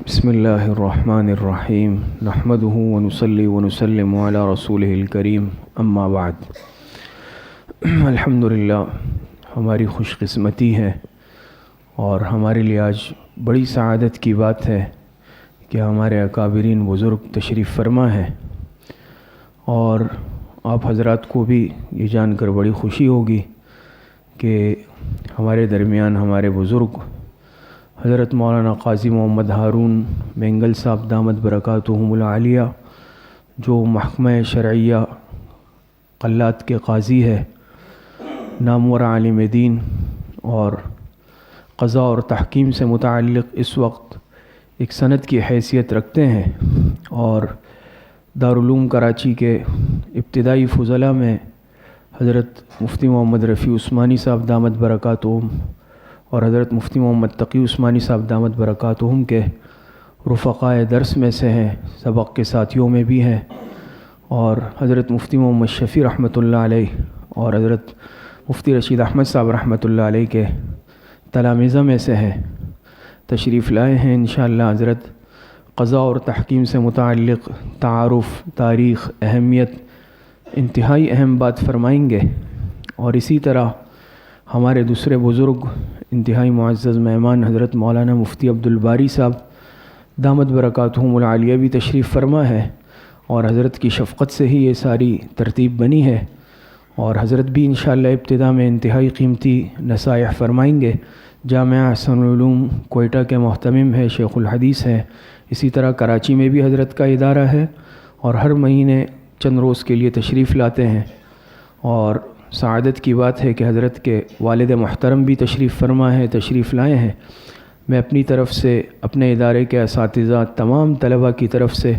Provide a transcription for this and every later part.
بسم اللہ الرحمن الرحیم نحمدہ ونصلی ونسلم علی رسولہ الکریم اما بعد۔ الحمدللہ، ہماری خوش قسمتی ہے اور ہمارے لیے آج بڑی سعادت کی بات ہے کہ ہمارے اکابرین بزرگ تشریف فرما ہے، اور آپ حضرات کو بھی یہ جان کر بڑی خوشی ہوگی کہ ہمارے درمیان ہمارے بزرگ حضرت مولانا قاضی محمد ہارون مینگل صاحب دامت برکاتہم العالیہ، جو محکمہ شرعیہ قلات کے قاضی ہے، نامور عالم دین اور قضاء اور تحکیم سے متعلق اس وقت ایک سند کی حیثیت رکھتے ہیں، اور دارالعلوم کراچی کے ابتدائی فضلاء میں حضرت مفتی محمد رفیع عثمانی صاحب دامت برکاتہم اور حضرت مفتی محمد تقی عثمانی صاحب دامت برکاتہم کے رفقائے درس میں سے ہیں، سبق کے ساتھیوں میں بھی ہیں، اور حضرت مفتی محمد شفیع رحمۃ اللہ علیہ اور حضرت مفتی رشید احمد صاحب رحمۃ اللہ علیہ کے تلامذہ میں سے ہیں۔ تشریف لائے ہیں انشاءاللہ حضرت قضاء اور تحکیم سے متعلق تعارف، تاریخ، اہمیت، انتہائی اہم بات فرمائیں گے، اور اسی طرح ہمارے دوسرے بزرگ انتہائی معزز مہمان حضرت مولانا مفتی عبدالباری صاحب دامت برکاتہم العالیہ بھی تشریف فرما ہے، اور حضرت کی شفقت سے ہی یہ ساری ترتیب بنی ہے، اور حضرت بھی انشاءاللہ ابتدا میں انتہائی قیمتی نصائح فرمائیں گے۔ جامعہ احسن العلوم کوئٹہ کے محتمم ہے، شیخ الحدیث ہے، اسی طرح کراچی میں بھی حضرت کا ادارہ ہے، اور ہر مہینے چند روز کے لیے تشریف لاتے ہیں، اور سعادت کی بات ہے کہ حضرت کے والد محترم بھی تشریف فرما ہے، تشریف لائے ہیں۔ میں اپنی طرف سے، اپنے ادارے کے اساتذہ، تمام طلباء کی طرف سے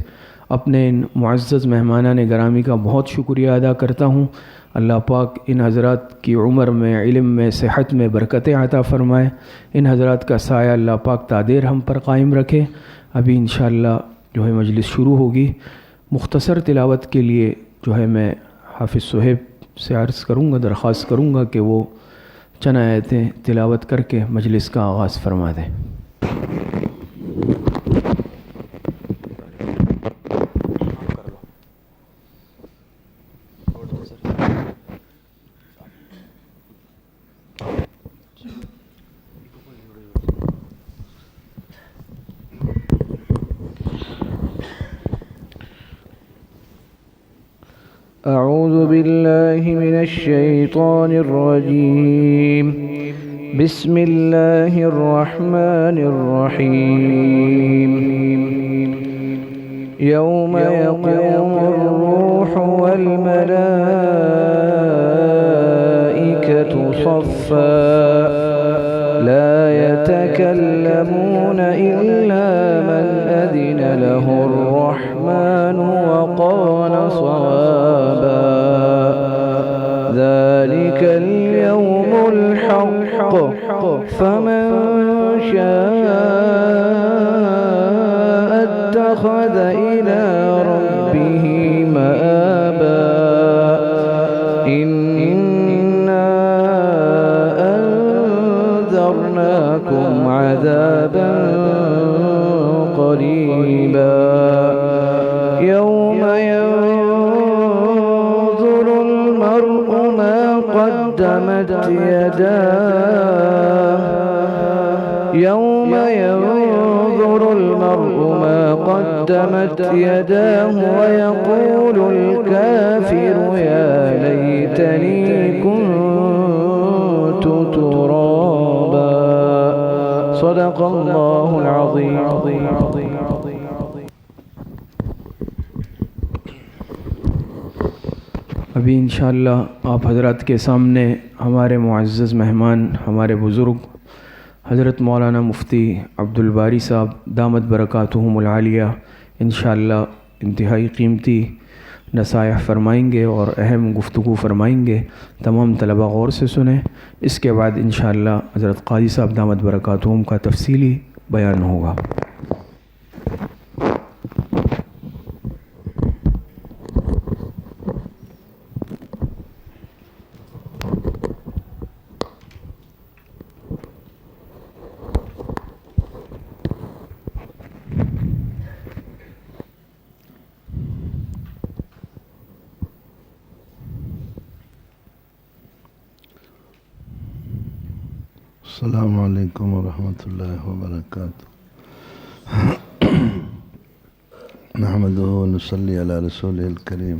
اپنے ان معزز مہمانان گرامی کا بہت شکریہ ادا کرتا ہوں۔ اللہ پاک ان حضرات کی عمر میں، علم میں، صحت میں برکتیں عطا فرمائے، ان حضرات کا سایہ اللہ پاک تادیر ہم پر قائم رکھے۔ ابھی انشاءاللہ جو ہے مجلس شروع ہوگی۔ مختصر تلاوت کے لیے جو ہے میں حافظ صہیب سے عرض کروں گا، درخواست کروں گا کہ وہ چند آیتیں تلاوت کر کے مجلس کا آغاز فرما دیں۔ أعوذ بالله من الشيطان الرجيم. بسم الله الرحمن الرحيم. يوم يقوم الروح والملائكة صفا لا يتكلمون إلا من أذن له الرحمن وقال صوابا. ذلك اليوم الحق فمن شاء اتخذ إلى ربه مآبا. إنا أنذرناكم عذابا قريبا. يوم ينظر المرء ما قدمت يداه. يوم ينظر المرء ما قدمت يداه ويقول الكافر يا ليتني كنت ترابا. صدق الله العظيم. ابھی انشاءاللہ آپ حضرات کے سامنے ہمارے معزز مہمان، ہمارے بزرگ حضرت مولانا مفتی عبدالباری صاحب دامت برکاتہم العالیہ انشاءاللہ انتہائی قیمتی نصائح فرمائیں گے اور اہم گفتگو فرمائیں گے۔ تمام طلباء غور سے سنیں۔ اس کے بعد انشاءاللہ حضرت قاضی صاحب دامت برکاتہم کا تفصیلی بیان ہوگا۔ السلام علیکم ورحمۃ اللہ وبرکاتہ۔ نحمده ونصلي على رسوله الكريم،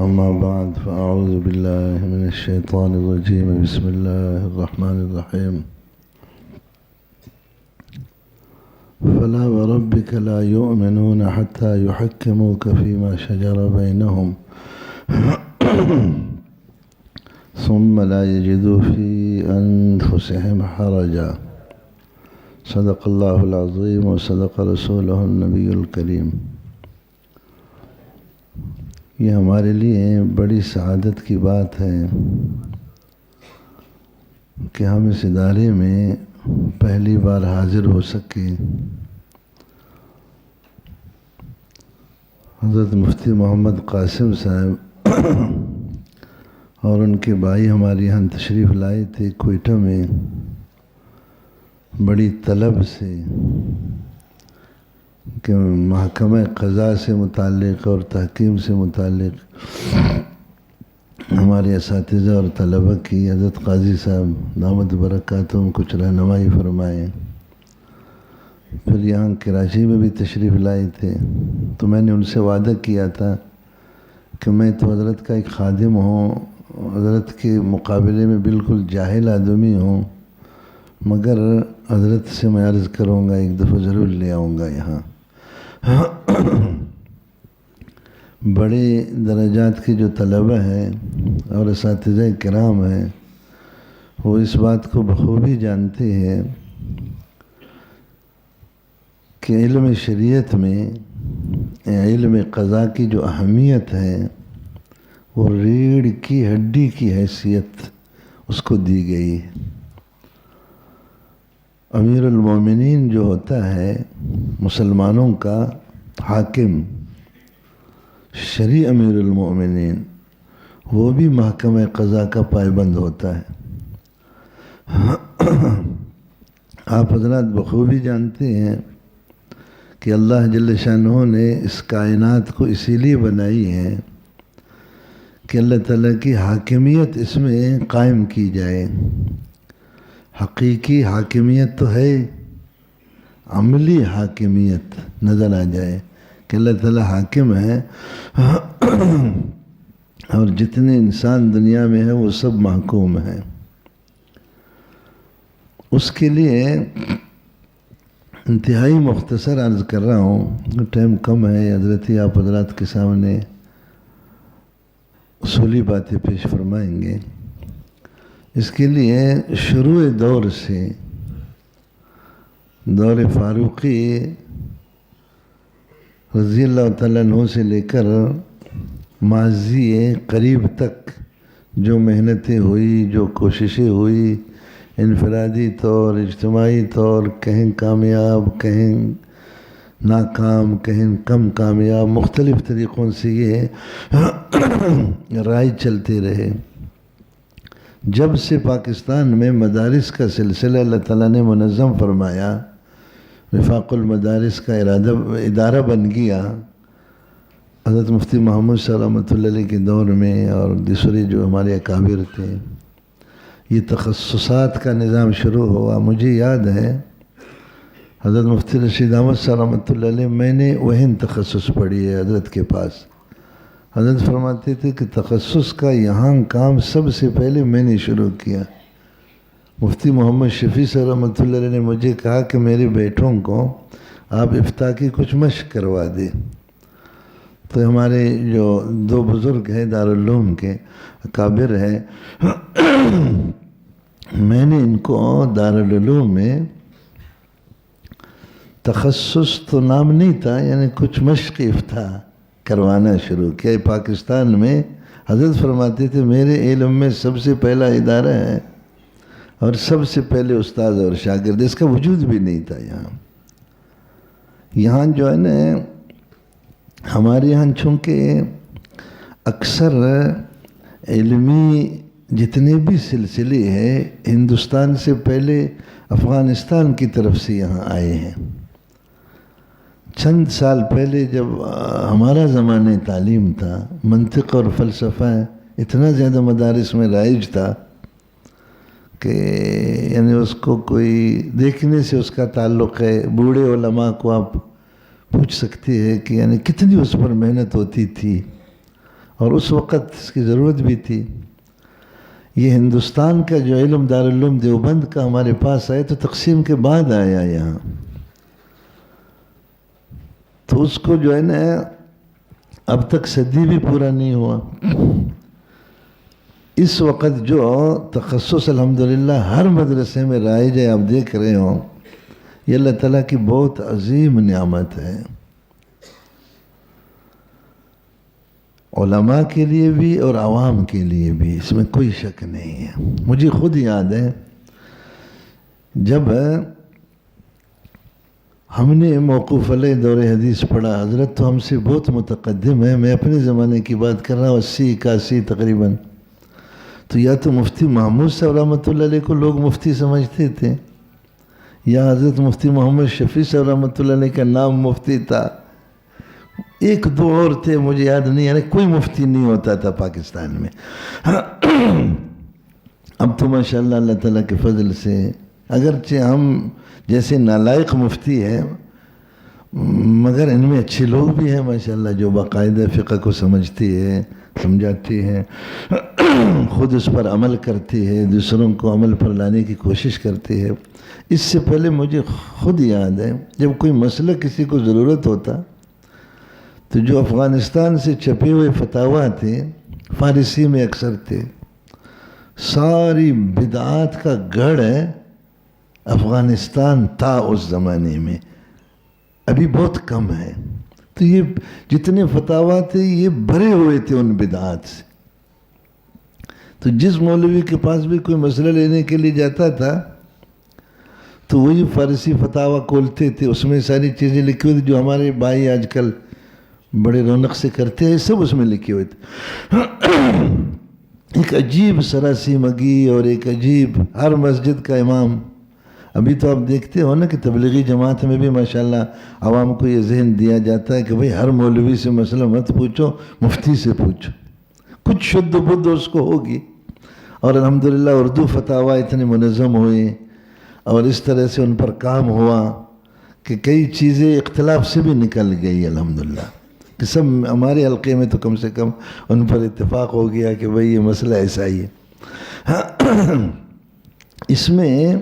اما بعد فاعوذ باللہ من الشیطان الرجیم، بسم اللہ الرحمن الرحیم۔ فلا وربك لا يؤمنون حتى يحكموك فيما شجر بينهم ثم لا يجدوا في أنفسهم حرجا۔ صدق اللہ العظیم و صدق رسولہ النبی الکریم۔ یہ ہمارے لیے بڑی سعادت کی بات ہے کہ ہم اس ادارے میں پہلی بار حاضر ہو سکے۔ حضرت مفتی محمد قاسم صاحب اور ان کے بھائی ہمارے یہاں تشریف لائے تھے کوئٹہ میں، بڑی طلب سے کہ محکمہ قضاء سے متعلق اور تحکیم سے متعلق ہمارے اساتذہ اور طلبہ کی حضرت قاضی صاحب دامت برکاتہم کچھ رہنمائی فرمائیں۔ پھر یہاں کراچی میں بھی تشریف لائے تھے، تو میں نے ان سے وعدہ کیا تھا کہ میں تو حضرت کا ایک خادم ہوں، حضرت کے مقابلے میں بالکل جاہل آدمی ہوں، مگر حضرت سے میں عرض کروں گا ایک دفعہ ضرور لے آؤں گا یہاں۔ بڑے درجات کے جو طلبہ ہیں اور اساتذہ کرام ہیں وہ اس بات کو بخوبی جانتے ہیں کہ علم شریعت میں علم قضاء کی جو اہمیت ہے وہ ریڑھ کی ہڈی کی حیثیت اس کو دی گئی ہے۔ امیر المومنین جو ہوتا ہے مسلمانوں کا حاکم، شرعی امیر المومنین، وہ بھی محکمہ قضاء کا پائبند ہوتا ہے۔ آپ حضرات بخوبی جانتے ہیں کہ اللہ جل شانہ نے اس کائنات کو اسی لیے بنائی ہے کہ اللہ تعالیٰ کی حاکمیت اس میں قائم کی جائے۔ حقیقی حاکمیت تو ہے، عملی حاکمیت نظر آ جائے کہ اللہ تعالیٰ حاکم ہے اور جتنے انسان دنیا میں ہیں وہ سب محکوم ہیں۔ اس کے لیے انتہائی مختصر عرض کر رہا ہوں، ٹائم کم ہے، حضرت آپ حضرات کے سامنے اصولی باتیں پیش فرمائیں گے۔ اس کے لیے شروع دور سے، دور فاروقی رضی اللہ تعالیٰ عنہ سے لے کر ماضی قریب تک جو محنتیں ہوئی، جو کوششیں ہوئی، انفرادی طور، اجتماعی طور، کہیں کامیاب، کہیں ناکام، کہیں کم کامیاب، مختلف طریقوں سے یہ رائج چلتے رہے۔ جب سے پاکستان میں مدارس کا سلسلہ اللہ تعالیٰ نے منظم فرمایا، وفاق المدارس کا ادارہ بن گیا، حضرت مفتی محمد صاحب رحمۃ اللہ علیہ کے دور میں اور دوسرے جو ہمارے اکابر تھے، یہ تخصصات کا نظام شروع ہوا۔ مجھے یاد ہے حضرت مفتی رشید احمد صاحب رحمۃ اللہ علیہ، میں نے وہن تخصص پڑھی ہے حضرت کے پاس۔ حضرت فرماتے تھے کہ تخصص کا یہاں کام سب سے پہلے میں نے شروع کیا۔ مفتی محمد شفیع صاحب رحمۃ اللہ علیہ نے مجھے کہا کہ میرے بیٹوں کو آپ افتاء کی کچھ مشق کروا دیں۔ تو ہمارے جو دو بزرگ ہیں دارالعلوم کے اکابر ہیں، میں نے ان کو دارالعلوم میں تخصص تو نام نہیں تھا، یعنی کچھ مشق افتاء کروانا شروع کیا۔ پاکستان میں حضرت فرماتے تھے میرے علم میں سب سے پہلا ادارہ ہے اور سب سے پہلے استاد اور شاگرد، اس کا وجود بھی نہیں تھا یہاں۔ یہاں جو ہے نا ہمارے یہاں چونکہ اکثر علمی جتنے بھی سلسلے ہیں ہندوستان سے پہلے افغانستان کی طرف سے یہاں آئے ہیں۔ چند سال پہلے جب ہمارا زمانہ تعلیم تھا، منطق اور فلسفہ اتنا زیادہ مدارس میں رائج تھا کہ یعنی اس کو کوئی دیکھنے سے اس کا تعلق ہے. بوڑھے علماء کو آپ پوچھ سکتے ہیں کہ یعنی کتنی اس پر محنت ہوتی تھی اور اس وقت اس کی ضرورت بھی تھی. یہ ہندوستان کا جو علم دارالعلوم دیوبند کا ہمارے پاس آئے تو تقسیم کے بعد آیا یہاں. تو اس کو جو ہے نا اب تک صدی بھی پورا نہیں ہوا. اس وقت جو تخصص الحمدللہ ہر مدرسے میں رائج ہے، آپ دیکھ رہے ہوں، یہ اللہ تعالیٰ کی بہت عظیم نعمت ہے، علماء کے لیے بھی اور عوام کے لیے بھی، اس میں کوئی شک نہیں ہے. مجھے خود یاد ہے جب ہم نے موقوف علیہ دور حدیث پڑھا، حضرت تو ہم سے بہت متقدم ہے، میں اپنے زمانے کی بات کر رہا ہوں، 80-81 تقریباً. تو یا تو مفتی محمود صاحب رحمۃ اللہ علیہ کو لوگ مفتی سمجھتے تھے، یا حضرت مفتی محمد شفیع صاحب رحمۃ اللہ علیہ کا نام مفتی تھا. ایک دو اور تھے مجھے یاد نہیں، یعنی کوئی مفتی نہیں ہوتا تھا پاکستان میں. اب تو ماشاءاللہ اللہ تعالیٰ کے فضل سے اگرچہ ہم جیسے نالائق مفتی ہیں مگر ان میں اچھے لوگ بھی ہیں ماشاءاللہ، جو باقاعدہ فقہ کو سمجھتے ہیں، سمجھاتے ہیں، خود اس پر عمل کرتے ہیں، دوسروں کو عمل پر لانے کی کوشش کرتے ہیں. اس سے پہلے مجھے خود یاد ہے جب کوئی مسئلہ کسی کو ضرورت ہوتا تو جو افغانستان سے چھپے ہوئے فتاویٰ تھے، فارسی میں اکثر تھے، ساری بدعات کا گڑھ ہے افغانستان تھا اس زمانے میں، ابھی بہت کم ہے. تو یہ جتنے فتاویٰ تھے یہ بھرے ہوئے تھے ان بدعات سے. تو جس مولوی کے پاس بھی کوئی مسئلہ لینے کے لیے جاتا تھا تو وہی فارسی فتاویٰ کھولتے تھے، اس میں ساری چیزیں لکھی ہوئی تھی جو ہمارے بھائی آج کل بڑے رونق سے کرتے ہیں، سب اس میں لکھے ہوئے تھے. ایک عجیب سراسی مگی اور ایک عجیب، ہر مسجد کا امام. ابھی تو آپ دیکھتے ہو نا کہ تبلیغی جماعت میں بھی ماشاءاللہ عوام کو یہ ذہن دیا جاتا ہے کہ بھئی ہر مولوی سے مسئلہ مت پوچھو، مفتی سے پوچھو، کچھ شد و بدھ اس کو ہوگی. اور الحمدللہ اردو فتاویٰ اتنے منظم ہوئے اور اس طرح سے ان پر کام ہوا کہ کئی چیزیں اختلاف سے بھی نکل گئی الحمدللہ، کہ سب ہمارے حلقے میں تو کم سے کم ان پر اتفاق ہو گیا کہ بھئی یہ مسئلہ ایسا ہی ہے. اس میں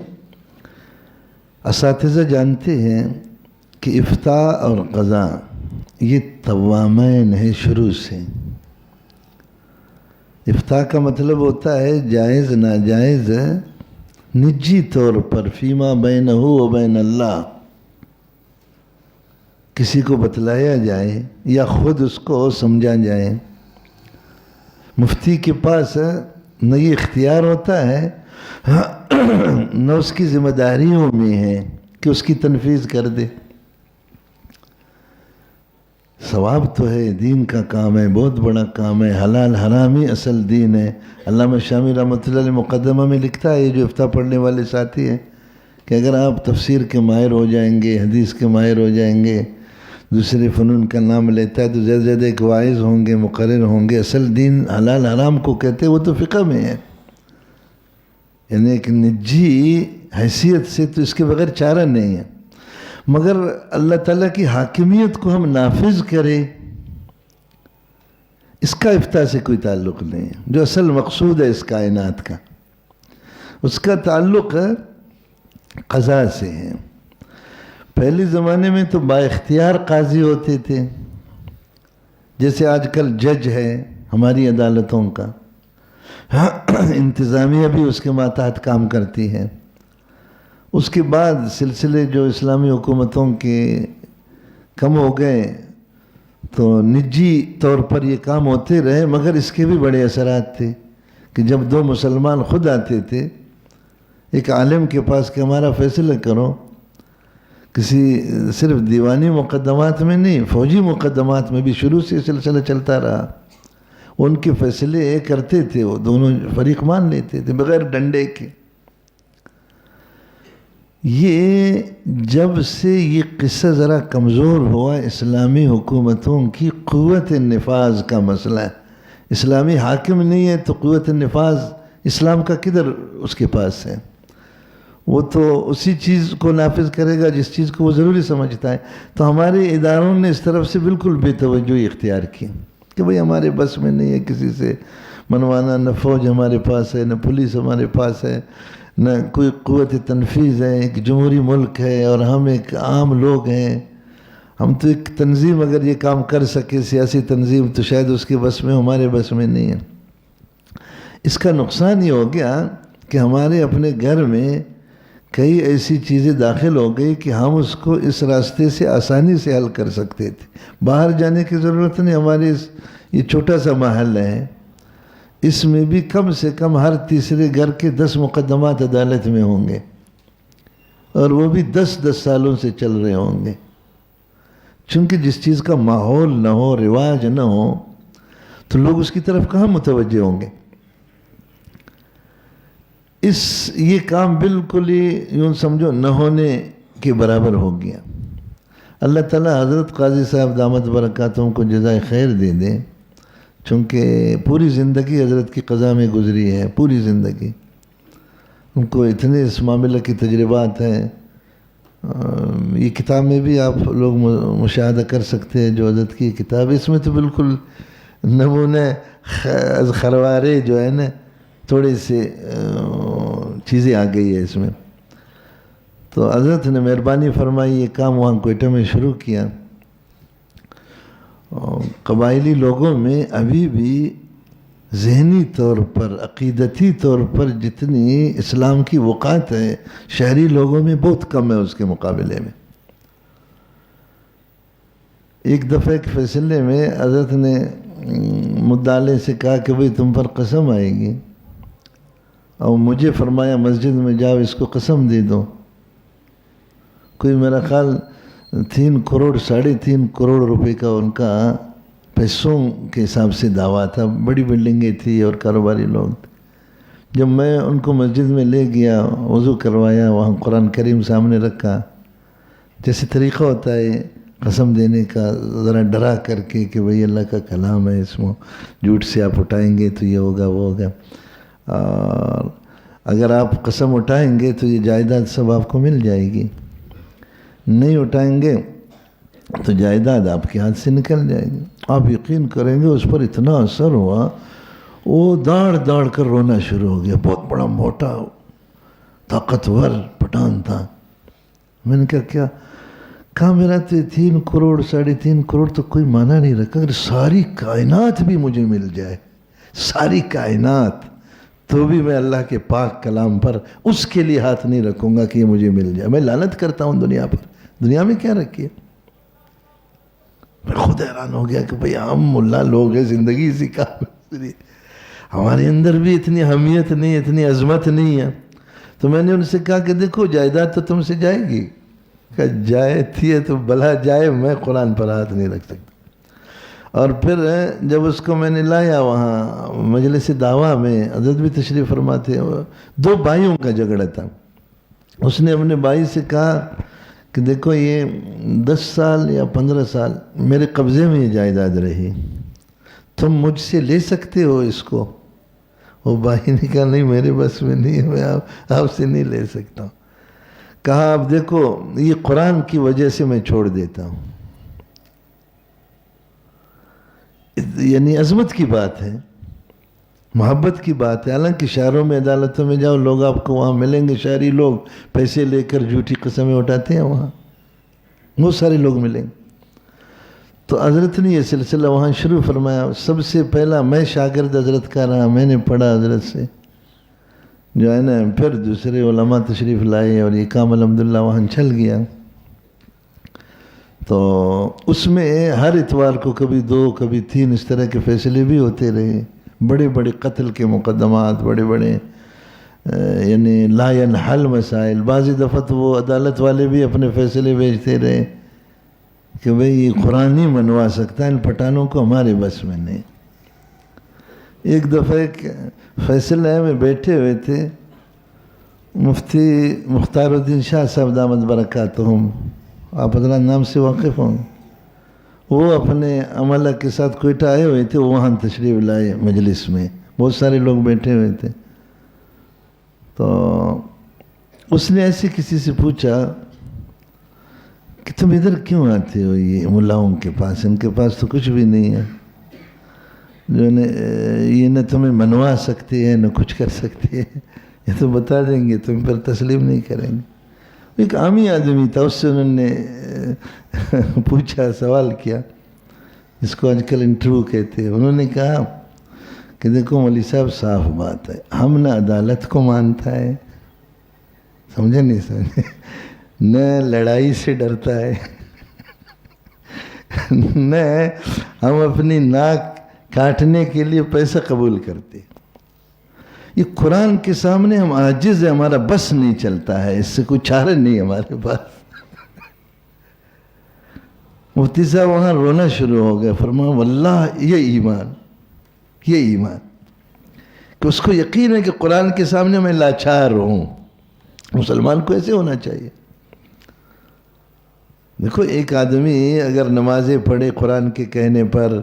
اساتذہ جانتے ہیں کہ افتاء اور قضاء یہ توامین ہے شروع سے. افتاء کا مطلب ہوتا ہے جائز ناجائز نجی طور پر فیما بینہ و بین اللہ کسی کو بتلایا جائے یا خود اس کو سمجھا جائے. مفتی کے پاس نہ یہ اختیار ہوتا ہے نہ اس کی ذمہ داریوں میں ہے کہ اس کی تنفیذ کر دے. ثواب تو ہے، دین کا کام ہے، بہت بڑا کام ہے، حلال حرام ہی اصل دین ہے. علامہ شامی رحمۃ اللہ علیہ مقدمہ میں لکھتا ہے، یہ جو افتاء پڑھنے والے ساتھی ہیں، کہ اگر آپ تفسیر کے ماہر ہو جائیں گے، حدیث کے ماہر ہو جائیں گے، دوسرے فنون کا نام لیتا ہے تو زیادہ زیادہ ایک واعظ ہوں گے، مقرر ہوں گے. اصل دین حلال حرام کو کہتے ہیں، وہ تو فقہ میں ہے. یعنی ایک نجی حیثیت سے تو اس کے بغیر چارہ نہیں ہے. مگر اللہ تعالیٰ کی حاکمیت کو ہم نافذ کریں، اس کا افتاء سے کوئی تعلق نہیں ہے. جو اصل مقصود ہے اس کائنات کا، اس کا تعلق قضاء سے ہے. پہلے زمانے میں تو با اختیار قاضی ہوتے تھے، جیسے آج کل جج ہے ہماری عدالتوں کا، انتظامیہ بھی اس کے ماتحت کام کرتی ہے. اس کے بعد سلسلے جو اسلامی حکومتوں کے کم ہو گئے تو نجی طور پر یہ کام ہوتے رہے، مگر اس کے بھی بڑے اثرات تھے کہ جب دو مسلمان خود آتے تھے ایک عالم کے پاس کہ ہمارا فیصلہ کرو، کسی صرف دیوانی مقدمات میں نہیں، فوجی مقدمات میں بھی شروع سے سلسلہ چلتا رہا. ان کے فیصلے کرتے تھے، وہ دونوں فریق مان لیتے تھے بغیر ڈنڈے کے. یہ جب سے یہ قصہ ذرا کمزور ہوا، اسلامی حکومتوں کی قوت نفاذ کا مسئلہ ہے. اسلامی حاکم نہیں ہے تو قوت نفاذ اسلام کا کدھر اس کے پاس ہے؟ وہ تو اسی چیز کو نافذ کرے گا جس چیز کو وہ ضروری سمجھتا ہے۔ تو ہمارے اداروں نے اس طرف سے بالکل بے توجہی اختیار کی کہ بھئی ہمارے بس میں نہیں ہے کسی سے منوانا، نہ فوج ہمارے پاس ہے، نہ پولیس ہمارے پاس ہے، نہ کوئی قوت تنفیذ ہے، ایک جمہوری ملک ہے اور ہم ایک عام لوگ ہیں۔ ہم تو ایک تنظیم اگر یہ کام کر سکے، سیاسی تنظیم، تو شاید اس کے بس میں، ہمارے بس میں نہیں ہے۔ اس کا نقصان یہ ہو گیا کہ ہمارے اپنے گھر میں کئی ایسی چیزیں داخل ہو گئی کہ ہم اس کو اس راستے سے آسانی سے حل کر سکتے تھے۔ باہر جانے کی ضرورت نہیں، ہمارے یہ چھوٹا سا محلہ ہے، اس میں بھی کم سے کم ہر تیسرے گھر کے 10 مقدمات عدالت میں ہوں گے، اور وہ بھی 10 سالوں سے چل رہے ہوں گے۔ چونکہ جس چیز کا ماحول نہ ہو، رواج نہ ہو، تو لوگ اس کی طرف کہاں متوجہ ہوں گے؟ یہ کام بالکل ہی یوں سمجھو نہ ہونے کے برابر ہو گیا۔ اللہ تعالیٰ حضرت قاضی صاحب دامت برکاتہم کو جزائے خیر دے دیں، چونکہ پوری زندگی حضرت کی قضا میں گزری ہے، پوری زندگی ان کو اتنے اس معاملہ کی تجربات ہیں۔ یہ کتاب میں بھی آپ لوگ مشاہدہ کر سکتے ہیں جو حضرت کی کتاب، اس میں تو بالکل نمونہ خروارے جو ہے نا، تھوڑے سے چیزیں آ گئی ہے اس میں۔ تو حضرت نے مہربانی فرمائی، یہ کام وہاں کوئٹہ میں شروع کیا۔ قبائلی لوگوں میں ابھی بھی ذہنی طور پر، عقیدتی طور پر جتنی اسلام کی وقعت ہے، شہری لوگوں میں بہت کم ہے اس کے مقابلے میں۔ ایک دفعہ ایک فیصلے میں حضرت نے مدعالے سے کہا کہ بھئی تم پر قسم آئے گی، اور مجھے فرمایا مسجد میں جاؤ اس کو قسم دے دو۔ کوئی میرا خیال 3 کروڑ 3.5 کروڑ روپے کا ان کا پیسوں کے حساب سے دعویٰ تھا، بڑی بلڈنگیں تھی اور کاروباری لوگ تھے۔ جب میں ان کو مسجد میں لے گیا، وضو کروایا، وہاں قرآن کریم سامنے رکھا، جیسے طریقہ ہوتا ہے قسم دینے کا، ذرا ڈرا کر کے کہ بھئی اللہ کا کلام ہے، اس میں جھوٹ سے آپ اٹھائیں گے تو یہ ہوگا وہ ہوگا، اور اگر آپ قسم اٹھائیں گے تو یہ جائیداد سب آپ کو مل جائے گی، نہیں اٹھائیں گے تو جائیداد آپ کے ہاتھ سے نکل جائے گی۔ آپ یقین کریں گے اس پر اتنا اثر ہوا، وہ دوڑ کر رونا شروع ہو گیا۔ بہت بڑا موٹا طاقتور پٹھان تھا۔ میں نے کہا میرا تو 3 کروڑ 3.5 کروڑ تو کوئی معنی نہیں رکھا، اگر ساری کائنات بھی مجھے مل جائے، ساری کائنات، تو بھی میں اللہ کے پاک کلام پر اس کے لیے ہاتھ نہیں رکھوں گا کہ یہ مجھے مل جائے۔ میں لعنت کرتا ہوں دنیا پر، دنیا میں کیا رکھی ہے؟ میں خود حیران ہو گیا کہ بھئی ہم ملا لوگ ہیں، زندگی اسی کام میں، ہمارے اندر بھی اتنی اہمیت نہیں، اتنی عظمت نہیں ہے۔ تو میں نے ان سے کہا کہ دیکھو جائیداد تو تم سے جائے گی، کہ جائے تھی تو بھلا جائے، میں قرآن پر ہاتھ نہیں رکھ سکتا۔ اور پھر جب اس کو میں نے لایا وہاں مجلس دعویٰ میں، حضرت بھی تشریف فرماتے، 2 بھائیوں کا جھگڑا تھا۔ اس نے اپنے بھائی سے کہا کہ دیکھو یہ 10 سال یا 15 سال میرے قبضے میں یہ جائیداد رہی، تم مجھ سے لے سکتے ہو اس کو؟ وہ بھائی نے کہا نہیں میرے بس میں نہیں ہے، میں آپ سے نہیں لے سکتا ہوں۔ کہا اب دیکھو یہ قرآن کی وجہ سے میں چھوڑ دیتا ہوں۔ یعنی عظمت کی بات ہے، محبت کی بات ہے۔ حالانکہ شہروں میں عدالتوں میں جاؤ، لوگ آپ کو وہاں ملیں گے، شہری لوگ پیسے لے کر جھوٹی قسمیں اٹھاتے ہیں، وہاں بہت سارے لوگ ملیں گے۔ تو حضرت نے یہ سلسلہ وہاں شروع فرمایا۔ سب سے پہلا میں شاگرد حضرت کا رہا، میں نے پڑھا حضرت سے، جو ہے نا، پھر دوسرے علماء تشریف لائے اور یہ کام الحمدللہ وہاں چل گیا۔ تو اس میں ہر اتوار کو کبھی 2 کبھی 3 اس طرح کے فیصلے بھی ہوتے رہے، بڑے بڑے قتل کے مقدمات، بڑے بڑے یعنی لا ينحل مسائل۔ بعض دفعہ تو وہ عدالت والے بھی اپنے فیصلے بھیجتے رہے کہ بھئی یہ قرآن ہی منوا سکتا ہے، ان پٹھانوں کو ہمارے بس میں نہیں۔ ایک دفعہ ایک فیصلہ ہے، میں بیٹھے ہوئے تھے، مفتی مختار الدین شاہ صاحب دامت برکاتہم، آپ حضرات نام سے واقف ہوں، وہ اپنے عملہ کے ساتھ کوئٹہ آئے ہوئے تھے، وہ وہاں تشریف لائے مجلس میں، بہت سارے لوگ بیٹھے ہوئے تھے۔ تو اس نے ایسے کسی سے پوچھا کہ تم ادھر کیوں آتے ہو یہ ملاؤں کے پاس، ان کے پاس تو کچھ بھی نہیں ہے، جو یہ نہ تمہیں منوا سکتے ہیں نہ کچھ کر سکتے ہیں، یہ تو بتا دیں گے، تم پر تسلیم نہیں کریں گے۔ ایک عامی آدمی تھا، اس سے انہوں نے پوچھا، سوال کیا، جس کو آج کل انٹرویو کہتے ہیں۔ انہوں نے کہا کہ دیکھو مولوی صاحب، صاف بات ہے، ہم نہ عدالت کو مانتا ہے، سمجھے نہیں سمجھے، نہ لڑائی سے ڈرتا ہے، نہ ہم اپنی ناک کاٹنے کے لیے پیسہ قبول کرتے۔ یہ قرآن کے سامنے ہم عاجز ہیں، ہمارا بس نہیں چلتا ہے، اس سے کوئی چارہ نہیں ہمارے پاس۔ مفتی صاحب وہاں رونا شروع ہو گیا، فرمایا واللہ یہ ایمان کہ اس کو یقین ہے کہ قرآن کے سامنے میں لاچار ہوں۔ مسلمان کو ایسے ہونا چاہیے۔ دیکھو ایک آدمی اگر نمازیں پڑھے قرآن کے کہنے پر،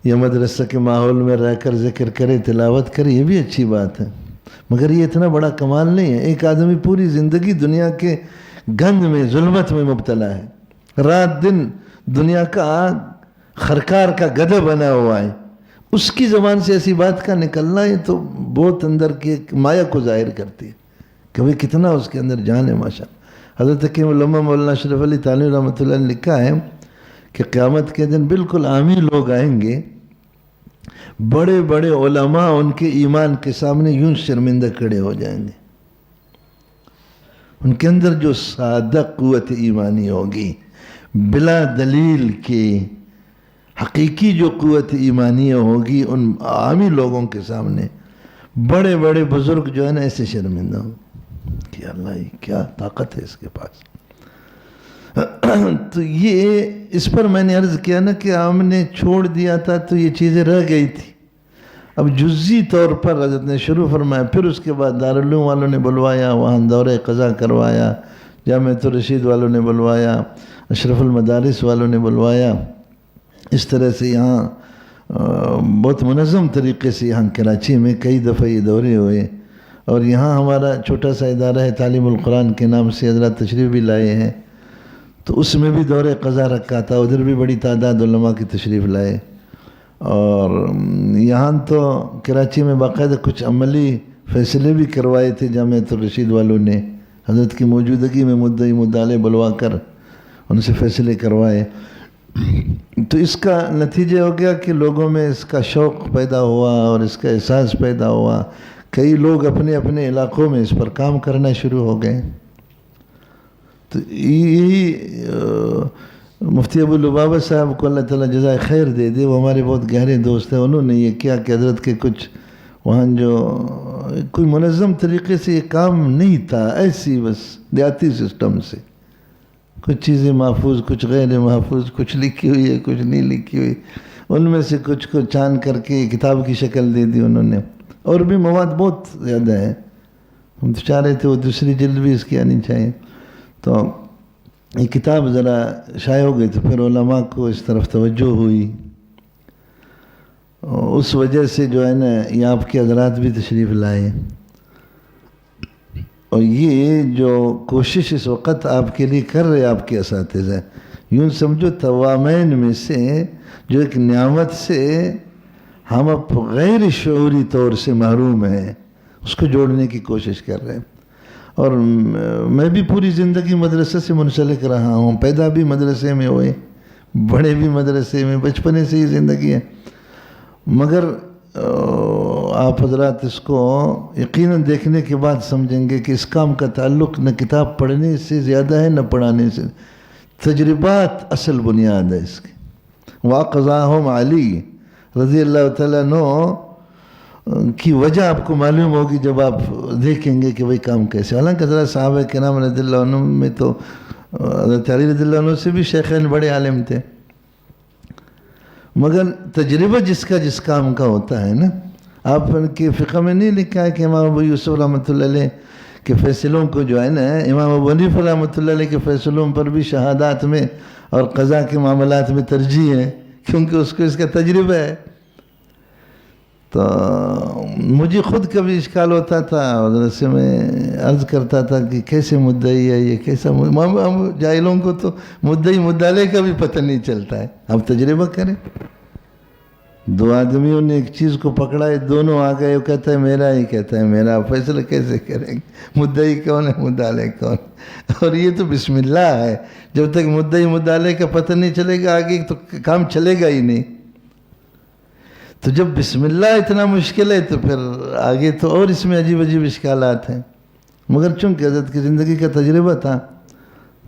یا مدرسہ کے ماحول میں رہ کر ذکر کرے، تلاوت کرے، یہ بھی اچھی بات ہے، مگر یہ اتنا بڑا کمال نہیں ہے۔ ایک آدمی پوری زندگی دنیا کے گند میں، ظلمت میں مبتلا ہے، رات دن دنیا کا خرکار کا گدھا بنا ہوا ہے، اس کی زبان سے ایسی بات کا نکلنا، یہ تو بہت اندر کی ایک مایا کو ظاہر کرتی ہے کہ بھئی کتنا اس کے اندر جان ہے ماشاء اللہ۔ حضرت حکیم علامہ مولانا اشرف علی تھانوی رحمۃ اللہ نے لکھا ہے کہ قیامت کے دن بالکل عامی لوگ آئیں گے، بڑے بڑے علماء ان کے ایمان کے سامنے یوں شرمندہ کھڑے ہو جائیں گے۔ ان کے اندر جو سادہ قوت ایمانی ہوگی، بلا دلیل کے حقیقی جو قوت ایمانی ہوگی، ان عامی لوگوں کے سامنے بڑے بڑے بزرگ جو ہے نا ایسے شرمندہ ہوں کہ اللہ کیا طاقت ہے اس کے پاس۔ تو یہ اس پر میں نے عرض کیا نا کہ ہم نے چھوڑ دیا تھا تو یہ چیزیں رہ گئی تھی۔ اب جزی طور پر حضرت نے شروع فرمایا، پھر اس کے بعد دارالعلوم والوں نے بلوایا، وہاں دورہ قضا کروایا، جامعۃ الرشید والوں نے بلوایا، اشرف المدارس والوں نے بلوایا۔ اس طرح سے یہاں بہت منظم طریقے سے یہاں کراچی میں کئی دفعہ یہ دورے ہوئے، اور یہاں ہمارا چھوٹا سا ادارہ ہے تعلیم القرآن کے نام سے، حضرات تشریف بھی لائے ہیں، تو اس میں بھی دورہ قضا رکھا تھا، ادھر بھی بڑی تعداد علماء کی تشریف لائے۔ اور یہاں تو کراچی میں باقاعدہ کچھ عملی فیصلے بھی کروائے تھے جامعۃ الرشید والوں نے، حضرت کی موجودگی میں مدعی مدعلے بلوا کر ان سے فیصلے کروائے۔ تو اس کا نتیجہ ہو گیا کہ لوگوں میں اس کا شوق پیدا ہوا اور اس کا احساس پیدا ہوا، کئی لوگ اپنے اپنے علاقوں میں اس پر کام کرنا شروع ہو گئے۔ تو یہی مفتی ابو لبابہ صاحب کو اللہ تعالیٰ جزائے خیر دے دے، وہ ہمارے بہت گہرے دوست ہیں، انہوں نے یہ کیا کہ حضرت کے کچھ وہاں جو کوئی منظم طریقے سے یہ کام نہیں تھا، ایسی بس دیہاتی سسٹم سے کچھ چیزیں محفوظ، کچھ غیر محفوظ، کچھ لکھی ہوئی ہے کچھ نہیں لکھی ہوئی، ان میں سے کچھ کو چھان کر کے کتاب کی شکل دے دی انہوں نے، اور بھی مواد بہت زیادہ ہے، ہم تو چاہ رہے تھے وہ دوسری جلد بھی اس کی آنی چاہیے۔ تو یہ کتاب ذرا شائع ہو گئی تو پھر علماء کو اس طرف توجہ ہوئی، اس وجہ سے جو ہے نا یہ آپ کے حضرات بھی تشریف لائے، اور یہ جو کوشش اس وقت آپ کے لیے کر رہے آپ کے اساتذہ، یوں سمجھو توامین میں سے جو ایک نعمت سے ہم اب غیر شعوری طور سے محروم ہیں، اس کو جوڑنے کی کوشش کر رہے ہیں۔ اور میں بھی پوری زندگی مدرسے سے منسلک رہا ہوں، پیدا بھی مدرسے میں ہوئے، بڑے بھی مدرسے میں، بچپنے سے ہی زندگی ہے، مگر آپ حضرات اس کو یقیناً دیکھنے کے بعد سمجھیں گے کہ اس کام کا تعلق نہ کتاب پڑھنے سے زیادہ ہے نہ پڑھانے سے، تجربات اصل بنیاد ہے اس کی۔ وَاقْضَاهُمْ عَلِي رضی اللہ تعالیٰ عنہ کی وجہ آپ کو معلوم ہوگی جب آپ دیکھیں گے کہ وہی کام کیسے۔ حالانکہ حضرت صحابہ کرام رضی اللہ عنہ میں تو حضرت علی رضی اللہ عنہ سے بھی شیخین بڑے عالم تھے، مگر تجربہ جس کام کا ہوتا ہے نا، آپ کے فقہ میں نہیں لکھا ہے کہ امام ابو یوسف رحمۃ اللہ علیہ کے فیصلوں کو جو ہے نا، امام ابو حنیفہ رحمۃ اللہ علیہ کے فیصلوں پر بھی شہادات میں اور قضا کے معاملات میں ترجیح ہے، کیونکہ اس کو اس کا تجربہ ہے۔ تو مجھے خود کبھی اشکال ہوتا تھا، حضرت سے میں عرض کرتا تھا کہ کیسے مدعی ہے یہ، کیسا ہم جاہلوں کو تو مدعی مدعلے کا بھی پتہ نہیں چلتا ہے. اب تجربہ کریں. دو آدمیوں نے ایک چیز کو پکڑا ہے، دونوں آ گئے، وہ کہتا ہے میرا، ہی کہتا ہے میرا. فیصلہ کیسے کریں گے؟ مدعی کون ہے، مدعلے کون؟ اور یہ تو بسم اللہ ہے. جب تک مدعی مدعلے کا پتہ نہیں چلے گا آگے تو کام چلے گا ہی نہیں. تو جب بسم اللہ اتنا مشکل ہے تو پھر آگے تو اور اس میں عجیب عجیب اشکالات ہیں. مگر چونکہ حضرت کی زندگی کا تجربہ تھا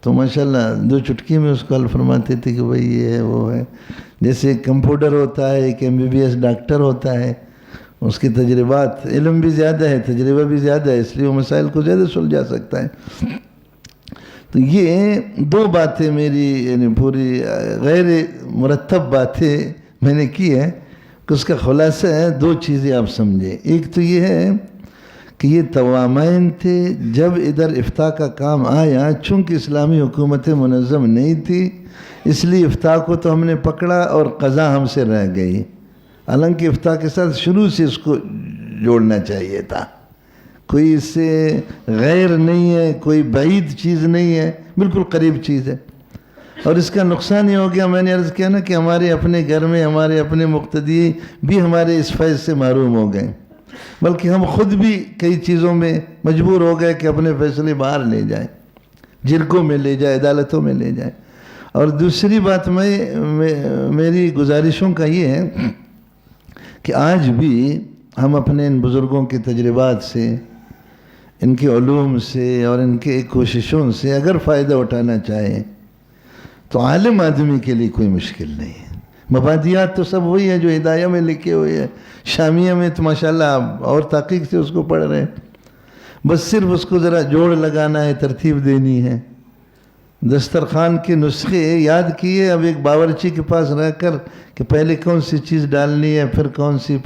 تو ماشاءاللہ 2 چٹکی میں اس کو حل فرماتے تھے کہ بھئی یہ ہے وہ ہے. جیسے ایک کمپاؤنڈر ہوتا ہے، ایک MBBS ڈاکٹر ہوتا ہے، اس کے تجربات، علم بھی زیادہ ہے، تجربہ بھی زیادہ ہے، اس لیے وہ مسائل کو زیادہ سلجھا سکتا ہے. تو یہ 2 باتیں میری یعنی پوری غیر مرتب باتیں میں نے کی ہیں کہ اس کا خلاصہ ہے 2 چیزیں آپ سمجھیں. ایک تو یہ ہے کہ یہ توامین تھے. جب ادھر افتاء کا کام آیا، چونکہ اسلامی حکومتیں منظم نہیں تھی اس لیے افتاء کو تو ہم نے پکڑا اور قضا ہم سے رہ گئی. حالانکہ افتاء کے ساتھ شروع سے اس کو جوڑنا چاہیے تھا. کوئی اس سے غیر نہیں ہے، کوئی بعید چیز نہیں ہے، بالکل قریب چیز ہے. اور اس کا نقصان یہ ہو گیا، میں نے عرض کیا نا کہ ہمارے اپنے گھر میں ہمارے اپنے مقتدی بھی ہمارے اس فیض سے محروم ہو گئے، بلکہ ہم خود بھی کئی چیزوں میں مجبور ہو گئے کہ اپنے فیصلے باہر لے جائیں، جرگوں میں لے جائیں، عدالتوں میں لے جائیں. اور دوسری بات میری گزارشوں کا یہ ہے کہ آج بھی ہم اپنے ان بزرگوں کے تجربات سے، ان کے علوم سے اور ان کے کوششوں سے اگر فائدہ اٹھانا چاہیں تو عالم آدمی کے لیے کوئی مشکل نہیں ہے. مبادیات تو سب وہی ہیں جو ہدایہ میں لکھے ہوئے ہیں. شامیہ میں تو ماشاءاللہ آپ اور تحقیق سے اس کو پڑھ رہے ہیں. بس صرف اس کو ذرا جوڑ لگانا ہے، ترتیب دینی ہے. دسترخوان کے نسخے یاد کیے، اب ایک باورچی کے پاس رہ کر کہ پہلے کون سی چیز ڈالنی ہے، پھر کون سی،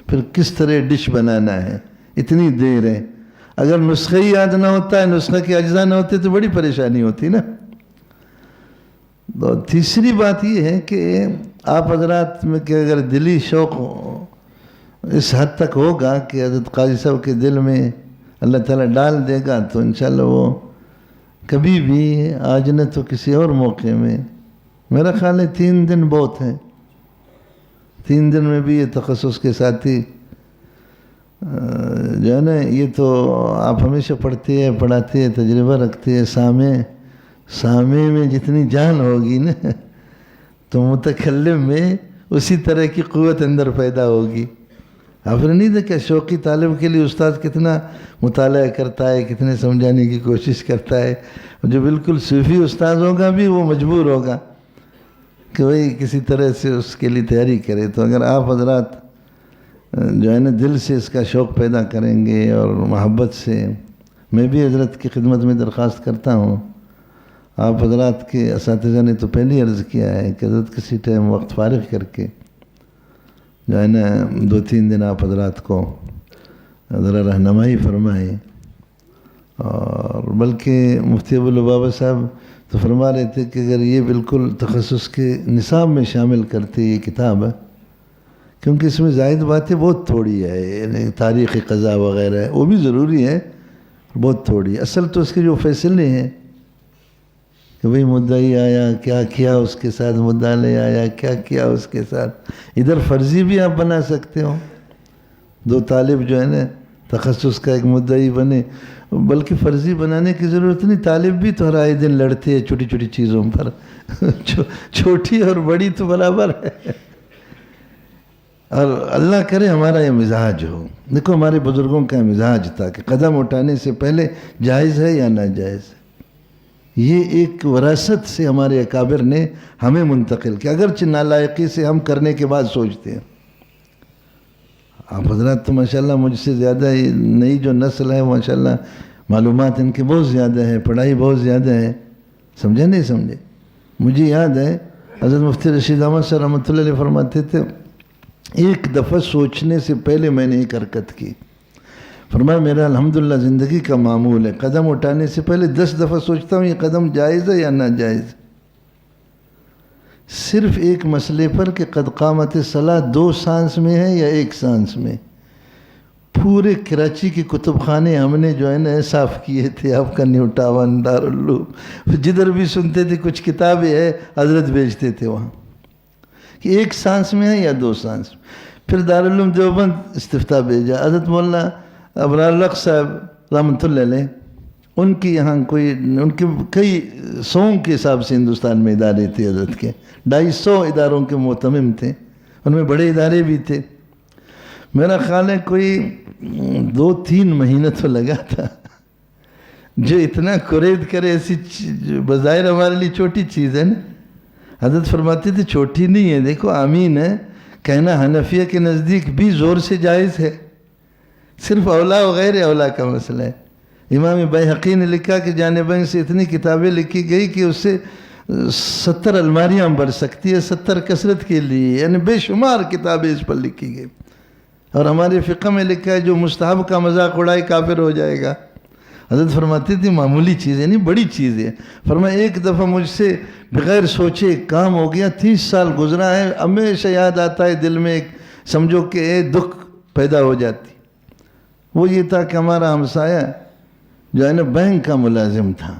پھر کس طرح ڈش بنانا ہے. اتنی دیر ہے. اگر نسخہ ہی یاد نہ ہوتا ہے، نسخہ کے اجزاء نہ ہوتے تو بڑی پریشانی ہوتی نا. تو تیسری بات یہ ہے کہ آپ حضرات میں کہ اگر دلی شوق اس حد تک ہوگا کہ حضرت قاضی صاحب کے دل میں اللہ تعالیٰ ڈال دے گا تو انشاءاللہ وہ کبھی بھی، آج نہ تو کسی اور موقع میں، میرا خیال ہے 3 دن بہت ہیں. 3 دن میں بھی یہ تخصص کے ساتھی جو ہے نا، یہ تو آپ ہمیشہ پڑھتے ہیں، پڑھاتے ہیں، تجربہ رکھتے ہیں. سامع میں جتنی جان ہوگی نا تو متکلم میں اسی طرح کی قوت اندر پیدا ہوگی. آپ نے نہیں دیکھا شوقی طالب کے لیے استاد کتنا مطالعہ کرتا ہے، کتنے سمجھانے کی کوشش کرتا ہے. جو بالکل صوفی استاد ہوگا بھی وہ مجبور ہوگا کہ وہی کسی طرح سے اس کے لیے تیاری کرے. تو اگر آپ حضرات جو ہے نا دل سے اس کا شوق پیدا کریں گے اور محبت سے، میں بھی حضرت کی خدمت میں درخواست کرتا ہوں. آپ حضرات کے اساتذہ نے تو پہلے عرض کیا ہے کہ حضرت کسی ٹائم وقت فارغ کر کے جو ہے نا 2-3 دن آپ حضرات کو ذرا رہنمائی فرمائیں. اور بلکہ مفتی ابوالبابا صاحب تو فرما رہے تھے کہ اگر یہ بالکل تخصص کے نصاب میں شامل کرتے یہ کتاب، کیونکہ اس میں زائد باتیں بہت تھوڑی ہے، یعنی تاریخ قضا وغیرہ ہے، وہ بھی ضروری ہے، بہت تھوڑی ہے. اصل تو اس کے جو فیصلے ہیں کہ بھئی مدعی آیا کیا کیا اس کے ساتھ، مدعلے آیا کیا کیا اس کے ساتھ. ادھر فرضی بھی آپ بنا سکتے ہو. 2 طالب جو ہے نا تخصص کا ایک مدعی بنے، بلکہ فرضی بنانے کی ضرورت نہیں. طالب بھی تو ہر آئے دن لڑتے ہیں چھوٹی چھوٹی چیزوں پر چھوٹی اور بڑی تو برابر ہے. اور اللہ کرے ہمارا یہ مزاج ہو. دیکھو ہمارے بزرگوں کا مزاج تھا کہ قدم اٹھانے سے پہلے جائز ہے یا ناجائز ہے. یہ ایک وراثت سے ہمارے اکابر نے ہمیں منتقل کیا، اگرچہ نالائقی سے ہم کرنے کے بعد سوچتے ہیں. آپ حضرات تو ماشاءاللہ مجھ سے زیادہ ہی، نئی جو نسل ہے ماشاءاللہ معلومات ان کے بہت زیادہ ہے، پڑھائی بہت زیادہ ہے. سمجھے نہیں سمجھے؟ مجھے یاد ہے حضرت مفتی رشید احمد صاحب رحمۃ اللہ علیہ فرماتے تھے، ایک دفعہ سوچنے سے پہلے میں نے ایک حرکت کی. فرمایا میرا الحمدللہ زندگی کا معمول ہے، قدم اٹھانے سے پہلے 10 دفعہ سوچتا ہوں یہ قدم جائز ہے یا ناجائز. صرف ایک مسئلے پر کہ قد قامت الصلاۃ 2 سانس میں ہے یا 1 سانس میں. پورے کراچی کے کتب خانے ہم نے جو ہے نا صاف کیے تھے. آپ کا نیو ٹاون، دارالعلوم، جدھر بھی سنتے تھے کچھ کتابیں ہے حضرت بھیجتے تھے وہاں کہ 1 سانس میں ہے یا 2 سانس میں. پھر دارالعلوم دیوبند استفتاء بھیجا. حضرت مولانا ابرار الحق صاحب رحمۃ اللہ علیہ، ان کی یہاں ان کے کئی 100 کے حساب سے ہندوستان میں ادارے تھے حضرت کے. 250 اداروں کے مہتمم تھے. ان میں بڑے ادارے بھی تھے. میرا خیال ہے کوئی 2-3 مہینہ تو لگا تھا. جو اتنا قرید کرے ایسی بظاہر ہمارے لیے چھوٹی چیز ہے نا. حضرت فرماتے تھے چھوٹی نہیں ہے. دیکھو آمین ہے کہنا حنفیہ کے نزدیک بھی زور سے جائز ہے. صرف اولا و غیر اولا کا مسئلہ ہے. امام بیہقی نے لکھا کہ جانبین سے اتنی کتابیں لکھی گئی کہ اس سے 70 الماریاں بھر سکتی ہے 70 کثرت کے لیے. یعنی بے شمار کتابیں اس پر لکھی گئی. اور ہمارے فقہ میں لکھا ہے جو مستحب کا مذاق اڑائے کافر ہو جائے گا. حضرت فرماتے تھے معمولی چیز ہے نہیں، بڑی چیز ہے. فرمایا ایک دفعہ مجھ سے بغیر سوچے کام ہو گیا. 30 سال گزرا ہے، ہمیشہ یاد آتا ہے دل میں ایک سمجھو کہ دکھ پیدا ہو جاتی. وہ یہ تھا کہ ہمارا ہمسایہ جو ہے نا بینک کا ملازم تھا.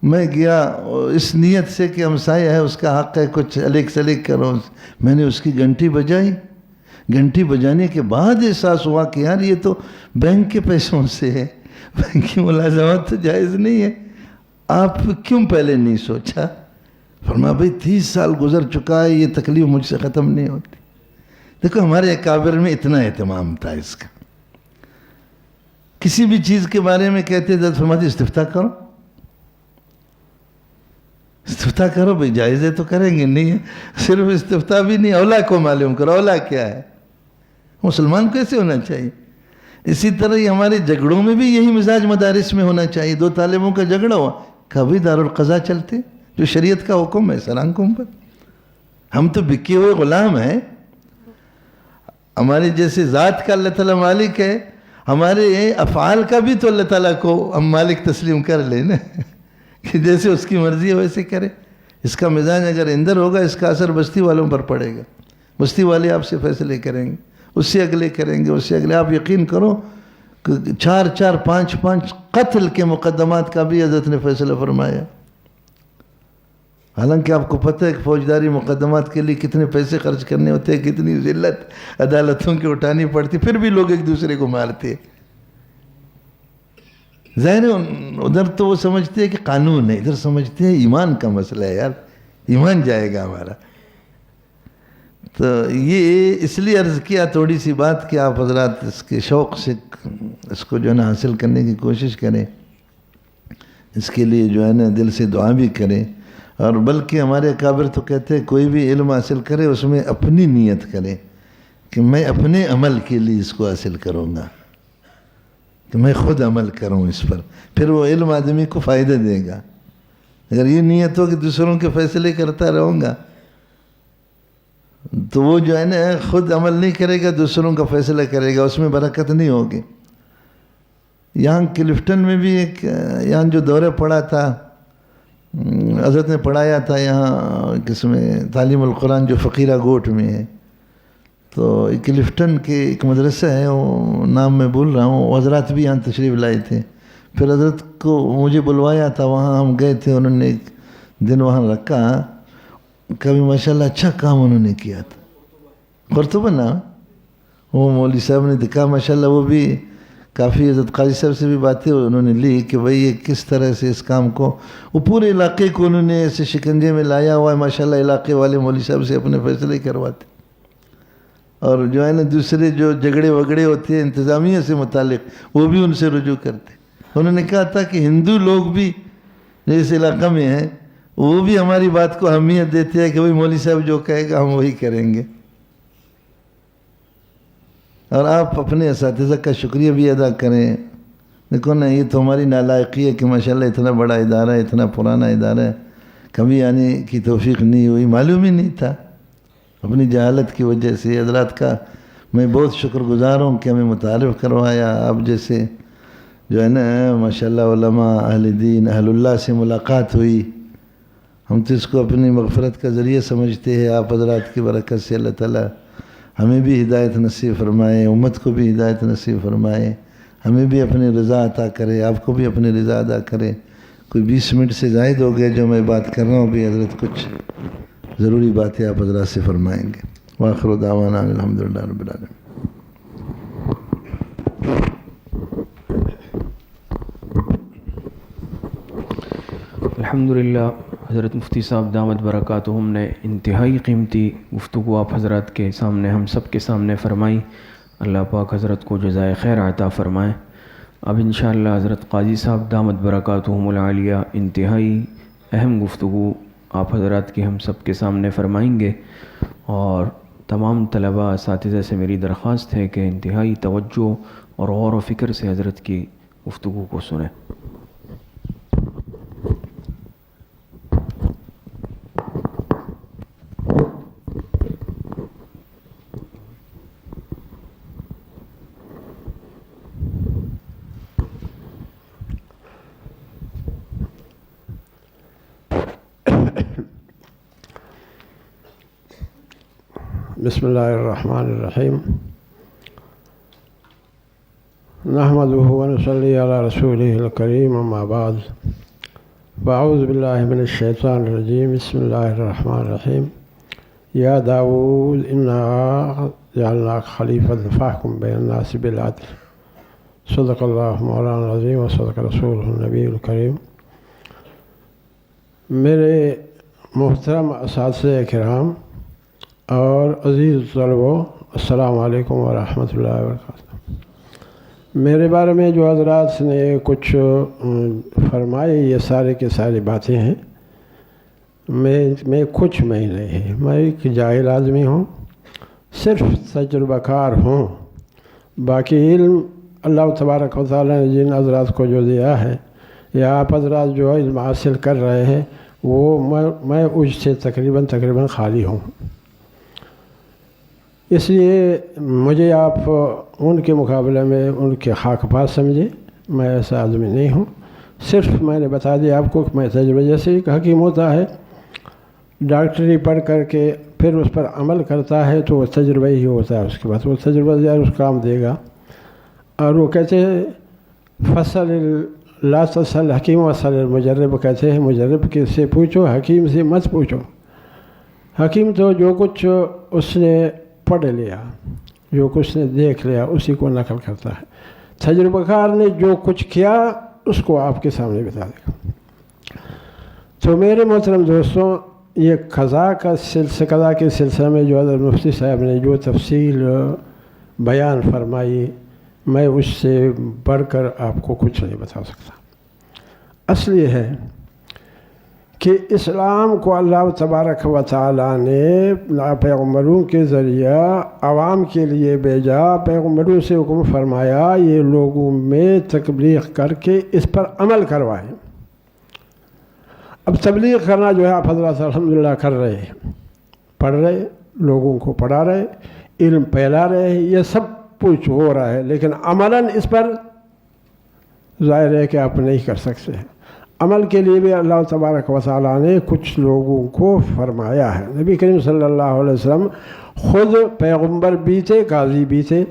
میں گیا اس نیت سے کہ ہمسایہ ہے اس کا حق ہے کچھ الیک سلیک کرو. میں نے اس کی گھنٹی بجائی. گھنٹی بجانے کے بعد احساس ہوا کہ یار یہ تو بینک کے پیسوں سے ہے، بینک کی ملازمت تو جائز نہیں ہے. آپ کیوں پہلے نہیں سوچا؟ فرمایا بھائی 30 سال گزر چکا ہے، یہ تکلیف مجھ سے ختم نہیں ہوتی. دیکھو ہمارے اکابر میں اتنا اہتمام تھا اس کا. کسی بھی چیز کے بارے میں کہتے تھے فرماتے استفتاء کرو، استفتاء کرو بھائی جائز ہے تو کریں گے. نہیں ہے صرف استفتاء بھی نہیں، اولا کو معلوم کرو اولا کیا ہے، مسلمان کیسے ہونا چاہیے. اسی طرح ہی ہمارے جھگڑوں میں بھی یہی مزاج مدارس میں ہونا چاہیے. 2 طالبوں کا جھگڑا ہوا، کبھی دارالقضاء چلتے جو شریعت کا حکم ہے سرانکوں پر. ہم تو بکے ہوئے غلام ہیں. ہمارے جیسے ذات کا اللہ تعالیٰ مالک ہے، ہمارے افعال کا بھی تو اللہ تعالیٰ کو ہم مالک تسلیم کر لیں نا کہ جیسے اس کی مرضی ہے ویسے کرے. اس کا مزاج اگر اندر ہوگا اس کا اثر بستی والوں پر پڑے گا. بستی والے آپ سے فیصلے کریں گے، اس سے اگلے کریں گے، اس سے اگلے. آپ یقین کرو کہ 4-4 5-5 قتل کے مقدمات کا بھی حضرت نے فیصلہ فرمایا. حالانکہ آپ کو پتہ ہے کہ فوجداری مقدمات کے لیے کتنے پیسے خرچ کرنے ہوتے ہیں، کتنی ذلت عدالتوں کی اٹھانی پڑتی، پھر بھی لوگ ایک دوسرے کو مارتے. ظاہر ہے ادھر تو وہ سمجھتے ہیں کہ قانون ہے، ادھر سمجھتے ہیں ایمان کا مسئلہ ہے. یار ایمان جائے گا ہمارا. تو یہ اس لیے عرض کیا تھوڑی سی بات کہ آپ حضرات اس کے شوق سے اس کو جو ہے نا حاصل کرنے کی کوشش کریں. اس کے لیے جو ہے نا دل سے دعا بھی کریں. اور بلکہ ہمارے اکابر تو کہتے ہیں کوئی بھی علم حاصل کرے اس میں اپنی نیت کرے کہ میں اپنے عمل کے لیے اس کو حاصل کروں گا، کہ میں خود عمل کروں اس پر. پھر وہ علم آدمی کو فائدہ دے گا. اگر یہ نیت ہو کہ دوسروں کے فیصلے کرتا رہوں گا تو وہ جو ہے نا خود عمل نہیں کرے گا، دوسروں کا فیصلہ کرے گا، اس میں برکت نہیں ہوگی. یہاں کلفٹن میں بھی ایک یہاں جو دورہ پڑا تھا حضرت نے پڑھایا تھا یہاں کس میں تعلیم القرآن جو فقیرہ گوٹ میں ہے. تو کلفٹن کے ایک مدرسہ ہے، وہ نام میں بھول رہا ہوں، وہ حضرات بھی یہاں تشریف لائے تھے. پھر حضرت کو مجھے بلوایا تھا، وہاں ہم گئے تھے. انہوں نے ایک دن وہاں رکھا. کبھی ماشاءاللہ اچھا کام انہوں نے کیا تھا. قرطبہ نا وہ مولوی صاحب نے دکھا ماشاءاللہ. وہ بھی کافی حضرت قاضی صاحب سے بھی باتیں انہوں نے لی کہ بھئی یہ کس طرح سے اس کام کو، وہ پورے علاقے کو انہوں نے ایسے شکنجے میں لایا ہوا ہے. ماشاءاللہ علاقے والے مولوی صاحب سے اپنے فیصلے کرواتے. اور جو ہے نا دوسرے جو جھگڑے وگڑے ہوتے ہیں انتظامیہ سے متعلق وہ بھی ان سے رجوع کرتے. انہوں نے کہا تھا کہ ہندو لوگ بھی جس علاقہ میں ہیں وہ بھی ہماری بات کو اہمیت دیتے ہیں کہ وہی مولوی صاحب جو کہے گا ہم وہی کریں گے. اور آپ اپنے اساتذہ کا شکریہ بھی ادا کریں. دیکھو نا یہ تو ہماری نالائقی ہے کہ ماشاءاللہ اتنا بڑا ادارہ ہے، اتنا پرانا ادارہ ہے، کبھی آنے کی توفیق نہیں ہوئی، معلوم ہی نہیں تھا. اپنی جہالت کی وجہ سے حضرات کا میں بہت شکر گزار ہوں کہ ہمیں متعارف کروایا. آپ جیسے جو ہے نا ماشاءاللہ علماء اہل دین اہل اللہ سے ملاقات ہوئی ہم تو اس کو اپنی مغفرت کا ذریعہ سمجھتے ہیں. آپ حضرات کی برکت سے اللہ تعالیٰ ہمیں بھی ہدایت نصیب فرمائے, امت کو بھی ہدایت نصیب فرمائے, ہمیں بھی اپنی رضا عطا کرے, آپ کو بھی اپنی رضا عطا کرے. کوئی 20 منٹ سے زائد ہو گئے جو میں بات کر رہا ہوں, بھی حضرت کچھ ضروری باتیں آپ حضرات سے فرمائیں گے. وآخر دعوانا الحمدللہ رب العالمین. الحمدللہ حضرت مفتی صاحب دامت برکاتہم نے انتہائی قیمتی گفتگو آپ حضرات کے سامنے, ہم سب کے سامنے فرمائی. اللہ پاک حضرت کو جزائے خیر عطا فرمائیں. اب انشاءاللہ حضرت قاضی صاحب دامت برکاتہم العالیہ انتہائی اہم گفتگو آپ حضرات کی ہم سب کے سامنے فرمائیں گے, اور تمام طلباء اساتذہ سے میری درخواست ہے کہ انتہائی توجہ اور غور و فکر سے حضرت کی گفتگو کو سنیں. بسم اللہ الرحمن الرحیم. نحمدہ ونصلی علی رسولہ الکریم, اما بعد, فاعوذ باللہ من الشیطان الرجیم. بسم اللہ الرحمن الرحیم. یا داؤد انا جعلناک خلیفۃ فاحکم بین الناس بالعدل. صدق اللہ مولانا العظیم و صدق رسولہ النبی الکریم. میرے محترم اساتذہ کرام اور عزیز طلباء, السلام علیکم ورحمۃ اللہ وبرکاتہ. میرے بارے میں جو حضرات نے کچھ فرمائے یہ سارے کے ساری باتیں ہیں. میں کچھ میں نہیں, میں ایک جاہل آدمی ہوں, صرف تجربہ کار ہوں. باقی علم اللہ تبارک و تعالیٰ نے جن حضرات کو جو دیا ہے, یا آپ حضرات جو علم حاصل کر رہے ہیں, وہ میں اس سے تقریباً خالی ہوں. اس لیے مجھے آپ ان کے مقابلے میں ان کے خاک پاس سمجھے. میں ایسا آدمی نہیں ہوں. صرف میں نے بتا دیا آپ کو کہ میں تجربہ, جیسے ایک حکیم ہوتا ہے ڈاکٹری پڑھ کر کے پھر اس پر عمل کرتا ہے تو وہ تجربہ ہی ہوتا ہے. اس کے بعد وہ تجربہ زیادہ اس کام دے گا. اور وہ کہتے ہیں فصل لا تسل حکیم وصل المجرب, کہتے ہیں مجرب کے سے پوچھو, حکیم سے مت پوچھو. حکیم تو جو کچھ اس نے پڑھ لیا, جو کچھ نے دیکھ لیا اسی کو نقل کرتا ہے. تجربہ کار نے جو کچھ کیا اس کو آپ کے سامنے بتا دے گا. تو میرے محترم دوستوں, یہ قضا کے سلسلے میں جو حضرت مفتی صاحب نے جو تفصیل بیان فرمائی, میں اس سے بڑھ کر آپ کو کچھ نہیں بتا سکتا. اصل یہ ہے کہ اسلام کو اللہ تبارک و تعالیٰ نے پیغمبروں کے ذریعہ عوام کے لیے بھیجا. پیغمبروں سے حکم فرمایا یہ لوگوں میں تبلیغ کر کے اس پر عمل کروائے. اب تبلیغ کرنا جو ہے آپ حضرات الحمدللہ کر رہے ہیں, پڑھ رہے, لوگوں کو پڑھا رہے, علم پھیلا رہے ہیں, یہ سب کچھ ہو رہا ہے. لیکن عملاً اس پر ظاہر ہے کہ آپ نہیں کر سکتے. عمل کے لیے بھی اللہ تبارک و تعالیٰ نے کچھ لوگوں کو فرمایا ہے. نبی کریم صلی اللہ علیہ وسلم خود پیغمبر بھی تھے, قاضی بھی تھے,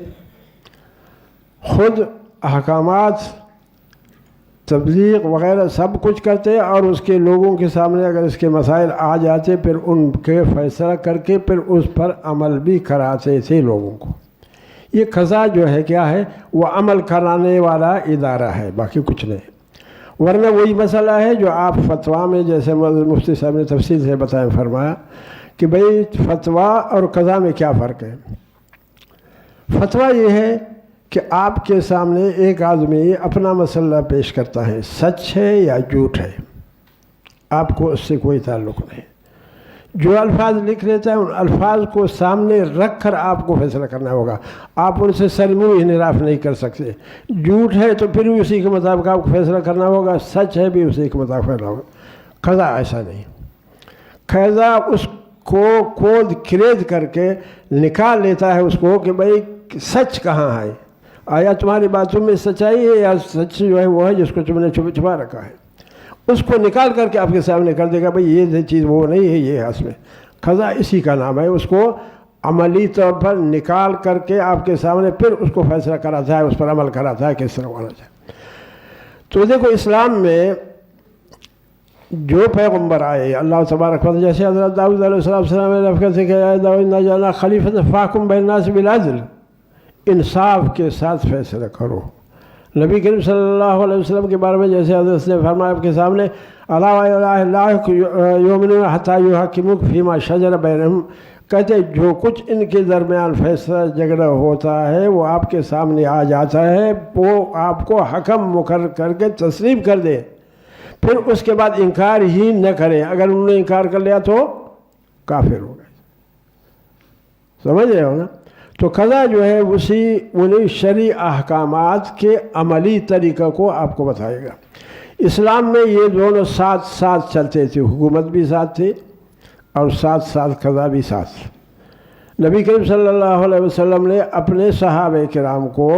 خود احکامات تبلیغ وغیرہ سب کچھ کرتے, اور اس کے لوگوں کے سامنے اگر اس کے مسائل آ جاتے پھر ان کے فیصلہ کر کے پھر اس پر عمل بھی کراتے تھے لوگوں کو. یہ قضا جو ہے کیا ہے, وہ عمل کرانے والا ادارہ ہے, باقی کچھ نہیں. ورنہ وہی مسئلہ ہے جو آپ فتویٰ میں, جیسے مفتی صاحب نے تفصیل سے بتایا فرمایا کہ بھئی فتویٰ اور قضا میں کیا فرق ہے. فتویٰ یہ ہے کہ آپ کے سامنے ایک آدمی اپنا مسئلہ پیش کرتا ہے, سچ ہے یا جھوٹ ہے, آپ کو اس سے کوئی تعلق نہیں. جو الفاظ لکھ لیتا ہے ان الفاظ کو سامنے رکھ کر آپ کو فیصلہ کرنا ہوگا. آپ ان سے سر منہ انحراف نہیں کر سکتے. جھوٹ ہے تو پھر بھی اسی کے مطابق آپ کو فیصلہ کرنا ہوگا, سچ ہے بھی اسی کے مطابق فیصلہ ہوگا. قضا ایسا نہیں. قضا اس کو کود کھرید کر کے نکال لیتا ہے اس کو کہ بھئی سچ کہاں ہے, آیا تمہاری باتوں میں سچائی ہے یا سچ جو ہے وہ ہے جس کو تم نے چھپا رکھا ہے. اس کو نکال کر کے آپ کے سامنے کر دے گا بھئی یہ چیز وہ نہیں ہے، یہ ہے اصل میں قضا اسی کا نام ہے. اس کو عملی طور پر نکال کر کے آپ کے سامنے پھر اس کو فیصلہ کراتا ہے، اس پر عمل کراتا ہے کس طرح ہونا چاہیے. تو دیکھو اسلام میں جو پیغمبر آئے اللہ تبارک و تعالیٰ، جیسے حضرت داؤد علیہ السلام نے رفقت سے کہا داؤد انا جعلنا خلیفۃ فاحکم بین الناس بالعدل، انصاف کے ساتھ فیصلہ کرو. نبی کریم صلی اللہ علیہ وسلم کے بارے میں جیسے حضرت نے فرمایا آپ کے سامنے الا یؤمنون حتی یحکموک فیما شجر بینہم، کہتے جو کچھ ان کے درمیان فیصلہ جھگڑا ہوتا ہے وہ آپ کے سامنے آ جاتا ہے، وہ آپ کو حکم مقرر کر کے تسلیم کر دے، پھر اس کے بعد انکار ہی نہ کریں. اگر انہوں نے انکار کر لیا تو کافر ہو گئے. سمجھ رہے ہو نا؟ تو قضا جو ہے انہیں شرعی احکامات کے عملی طریقہ کو آپ کو بتائے گا. اسلام میں یہ دونوں ساتھ ساتھ چلتے تھے، حکومت بھی ساتھ تھی اور ساتھ ساتھ قضا بھی ساتھ. نبی کریم صلی اللہ علیہ وسلم نے اپنے صحابہ کرام کو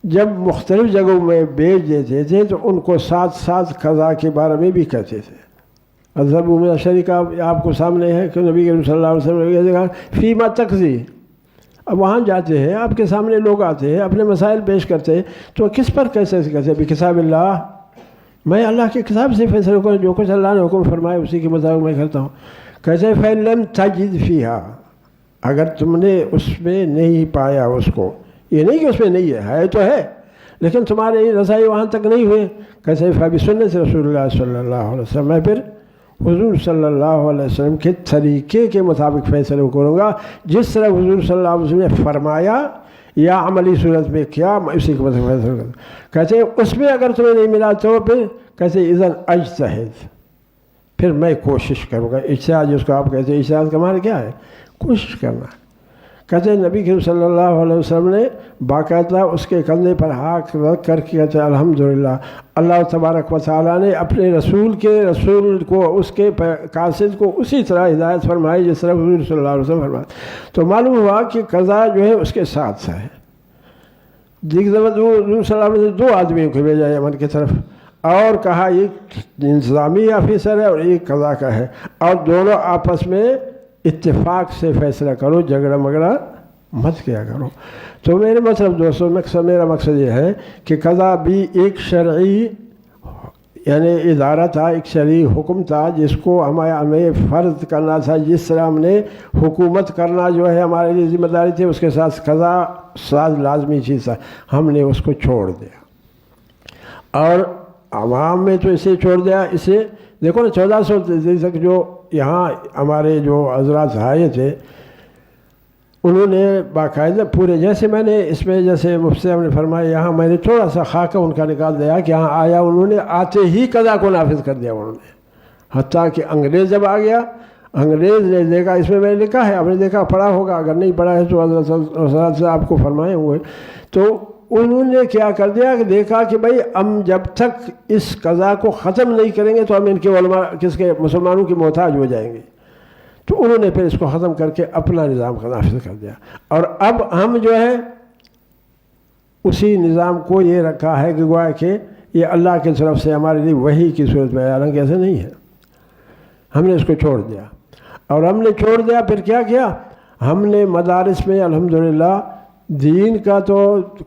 جب مختلف جگہوں میں بھیج دیتے تھے تو ان کو ساتھ ساتھ قضا کے بارے میں بھی کہتے تھے. حضرت ابو موسیٰ شریک آپ کو سامنے ہے کہ نبی کریم صلی اللہ علیہ وسلم نے کہا فیما تقضی. اب وہاں جاتے ہیں، آپ کے سامنے لوگ آتے ہیں، اپنے مسائل پیش کرتے ہیں، تو کس پر کیسے کہتے ہیں؟ بکتاب اللہ، میں اللہ کی کتاب سے فیصلہ کروں، جو کچھ اللہ نے حکم فرمائے اسی کے مطابق میں کرتا ہوں. کیسے فَإِن لَمْ تَجِدْ فِيهَا، اگر تم نے اس میں نہیں پایا اس کو، یہ نہیں کہ اس میں نہیں ہے تو ہے لیکن تمہاری رسائی وہاں تک نہیں ہوئے، کیسے فَبِسُنَّةِ رسول اللہ صلی اللہ علیہ وسلم، میں پھر حضور صلی اللہ علیہ وسلم کے طریقے کے مطابق فیصلہ کروں گا، جس طرح حضور صلی اللہ علیہ وسلم نے فرمایا یا عملی صورت میں کیا، میں اسی کے مطابق فیصلہ کروں گا. کہتے ہیں اس میں اگر تمہیں نہیں ملا تو پھر کہتے اذن اجتہد، پھر میں کوشش کروں گا. اجتہاد جس کو آپ کہتے ہیں، اجتہاد کا معنی کیا ہے؟ کوشش کرنا. کہتے ہیں نبی کریم صلی اللہ علیہ وسلم نے باقاعدہ اس کے کندھے پر ہاتھ رکھ کر کے کہتے ہیں الحمدللہ، اللہ تبارک و تعالیٰ نے اپنے رسول کو اس کے قاصد کو اسی طرح ہدایت فرمائی جس طرح حضور صلی اللہ علیہ وسلم فرمایا. تو معلوم ہوا کہ قضا جو ہے اس کے ساتھ ہے. حضور صلی اللہ علیہ وسلم نے 2 آدمیوں کو بھیجا یمن کی طرف اور کہا ایک انتظامی آفیسر ہے اور ایک قضا کا ہے، اور دونوں آپس میں اتفاق سے فیصلہ کرو، جھگڑا مگڑا مت کیا کرو. تو میرے مطلب دوستوں، میرا مقصد یہ ہے کہ قضا بھی ایک شرعی یعنی ادارہ تھا، ایک شرعی حکم تھا جس کو ہمیں فرض کرنا تھا. جس طرح ہم نے حکومت کرنا جو ہے ہمارے لیے ذمہ داری تھی، اس کے ساتھ قضا ساتھ لازمی چیز تھا. ہم نے اس کو چھوڑ دیا اور عوام میں تو اسے چھوڑ دیا. اسے دیکھو نا 1400 تک جو یہاں ہمارے جو حضرات آئے تھے انہوں نے باقاعدہ پورے، جیسے میں نے اس میں جیسے مفتی صاحب نے فرمایا یہاں میں نے تھوڑا سا خاکہ ان کا نکال دیا کہ یہاں آیا انہوں نے آتے ہی قضا کو نافذ کر دیا انہوں نے. حتیٰ کہ انگریز جب آ گیا، انگریز نے دیکھا، اس میں میں نے لکھا ہے، آپ نے دیکھا پڑھا ہوگا، اگر نہیں پڑھا ہے تو حضرت سے آپ کو فرمائے ہوئے. تو انہوں نے کیا کر دیا کہ دیکھا کہ بھائی ہم جب تک اس قضا کو ختم نہیں کریں گے تو ہم ان کے علماء مسلمانوں کی محتاج ہو جائیں گے. تو انہوں نے پھر اس کو ختم کر کے اپنا نظام کا نافذ کر دیا. اور اب ہم جو ہے اسی نظام کو یہ رکھا ہے کہ گویا کہ یہ اللہ کی طرف سے ہمارے لیے وحی کی صورت میں، حالانکہ ایسا نہیں ہے. ہم نے اس کو چھوڑ دیا اور ہم نے چھوڑ دیا. پھر کیا کیا؟ ہم نے مدارس میں الحمدللہ دین کا تو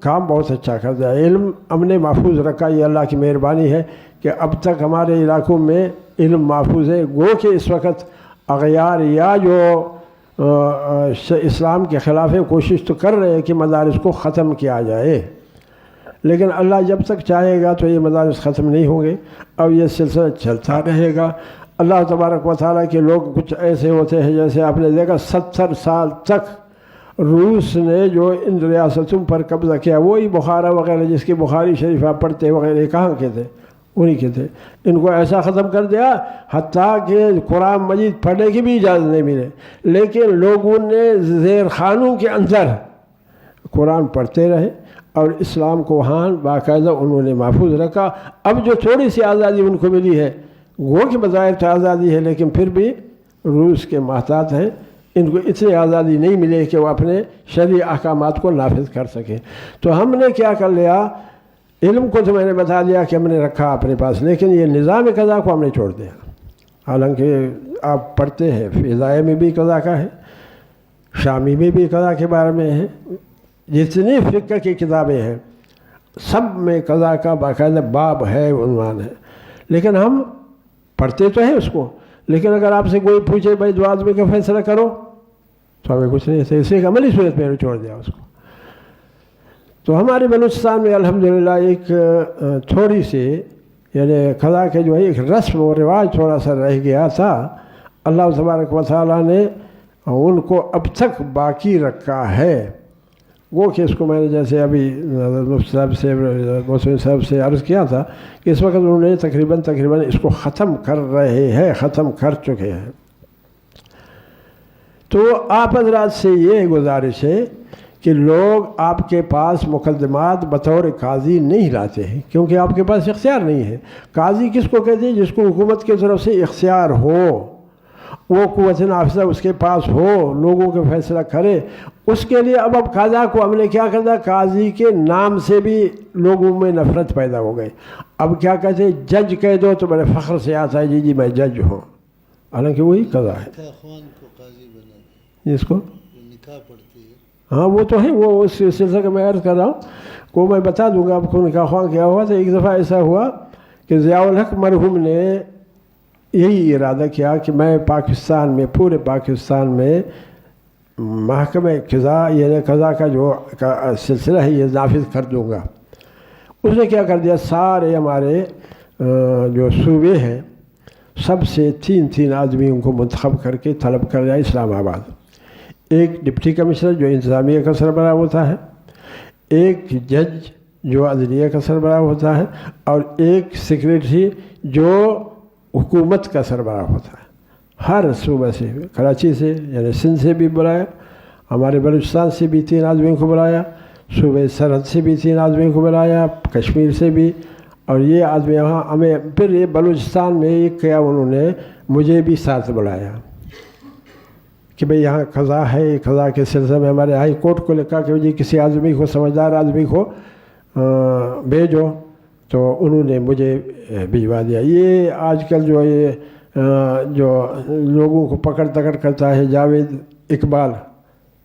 کام بہت اچھا کر دیا. علم ہم نے محفوظ رکھا. یہ اللہ کی مہربانی ہے کہ اب تک ہمارے علاقوں میں علم محفوظ ہے. گو کہ اس وقت اغیار یا جو اسلام کے خلاف کوشش تو کر رہے ہیں کہ مدارس کو ختم کیا جائے، لیکن اللہ جب تک چاہے گا تو یہ مدارس ختم نہیں ہوں گے اور یہ سلسلہ چلتا رہے گا. اللہ تبارک و تعالیٰ کے لوگ کچھ ایسے ہوتے ہیں جیسے آپ نے دیکھا 70 سال تک روس نے جو ان ریاستوں پر قبضہ کیا، وہی بخارا وغیرہ جس کی بخاری شریف آپ پڑھتے وغیرہ کہاں کے تھے؟ انہی کے تھے. ان کو ایسا ختم کر دیا حتیٰ کہ قرآن مجید پڑھنے کی بھی اجازت نہیں ملے، لیکن لوگوں نے زیر خانوں کے اندر قرآن پڑھتے رہے اور اسلام کو وہاں باقاعدہ انہوں نے محفوظ رکھا. اب جو تھوڑی سی آزادی ان کو ملی ہے، وہ کہ بظاہر تو آزادی ہے لیکن پھر بھی روس کے محتاط ہیں. ان کو اتنی آزادی نہیں ملے کہ وہ اپنے شرعی احکامات کو نافذ کر سکیں. تو ہم نے کیا کر لیا، علم کو تو میں نے بتا دیا کہ ہم نے رکھا اپنے پاس، لیکن یہ نظام قضا کو ہم نے چھوڑ دیا۔ حالانکہ آپ پڑھتے ہیں فضائے میں بھی قضا کا ہے، شامی میں بھی قضا کے بارے میں ہے، جتنی فقہ کی کتابیں ہیں سب میں قضا کا باقاعدہ باب ہے، عنوان ہے، لیکن ہم پڑھتے تو ہیں اس کو، لیکن اگر آپ سے کوئی پوچھے بھائی دو آدمی کا فیصلہ کرو تو ہمیں کچھ نہیں، اسے ایک عملی صورت میں چھوڑ دیا اس کو۔ تو ہمارے بلوچستان میں الحمدللہ ایک تھوڑی سی یعنی قضا کے جو ہے ایک رسم و رواج تھوڑا سا رہ گیا تھا، اللہ تبارک و تعالیٰ نے ان کو اب تک باقی رکھا ہے۔ وہ کہ اس کو میں نے جیسے ابھی مفتی صاحب سے محسن صاحب سے عرض کیا تھا کہ اس وقت انہوں نے تقریباً اس کو ختم کر رہے ہیں، ختم کر چکے ہیں۔ تو آپ حضرات سے یہ گزارش ہے کہ لوگ آپ کے پاس مقدمات بطور قاضی نہیں لاتے ہیں، کیونکہ آپ کے پاس اختیار نہیں ہے۔ قاضی کس کو کہتے ہیں؟ جس کو حکومت کی طرف سے اختیار ہو، وہ قوت نافذہ اس کے پاس ہو، لوگوں کے فیصلہ کرے۔ اس کے لیے اب قضا کو ہم نے کیا کر دیا، قاضی کے نام سے بھی لوگوں میں نفرت پیدا ہو گئی۔ اب کیا کہتے ہیں، جج کہہ دو تو بڑے فخر سے آتا ہے جی میں جج ہوں، حالانکہ وہی قضا ہے۔ جس کو نکاح پڑھتی ہے، ہاں وہ تو ہے، وہ اس سلسلے کا میں عرض کر رہا ہوں کو میں بتا دوں گا آپ کو نکاح خواہ کیا ہوا تھا۔ ایک دفعہ ایسا ہوا کہ ضیاء الحق مرحوم نے یہی ارادہ کیا کہ میں پاکستان میں، پورے پاکستان میں محکمہ قضا یعنی قضا کا جو سلسلہ ہے یہ نافذ کر دوں گا۔ اس نے کیا کر دیا، سارے ہمارے جو صوبے ہیں سب سے تین آدمیوں کو منتخب کر کے طلب کر دیا اسلام آباد۔ ایک ڈپٹی کمشنر جو انتظامیہ کا سربراہ ہوتا ہے، ایک جج جو عدلیہ کا سربراہ ہوتا ہے، اور ایک سیکریٹری جو حکومت کا سربراہ ہوتا ہے۔ ہر صوبہ سے، کراچی سے یعنی سندھ سے بھی بلایا، ہمارے بلوچستان سے بھی 3 آدمیوں کو بلایا، صوبہ سرحد سے بھی 3 آدمیوں کو بلایا، کشمیر سے بھی، اور یہ آدمی یہاں ہمیں پھر یہ بلوچستان میں ایک کیا انہوں نے مجھے بھی ساتھ بلایا کہ بھئی یہاں قضا ہے، قضا کے سلسلے میں ہمارے ہائی کورٹ کو لکھا کہ جی کسی آدمی کو، سمجھدار آدمی کو بھیجو، تو انہوں نے مجھے بھجوا دیا۔ یہ آج کل جو یہ جو لوگوں کو پکڑ تکڑ کرتا ہے جاوید اقبال،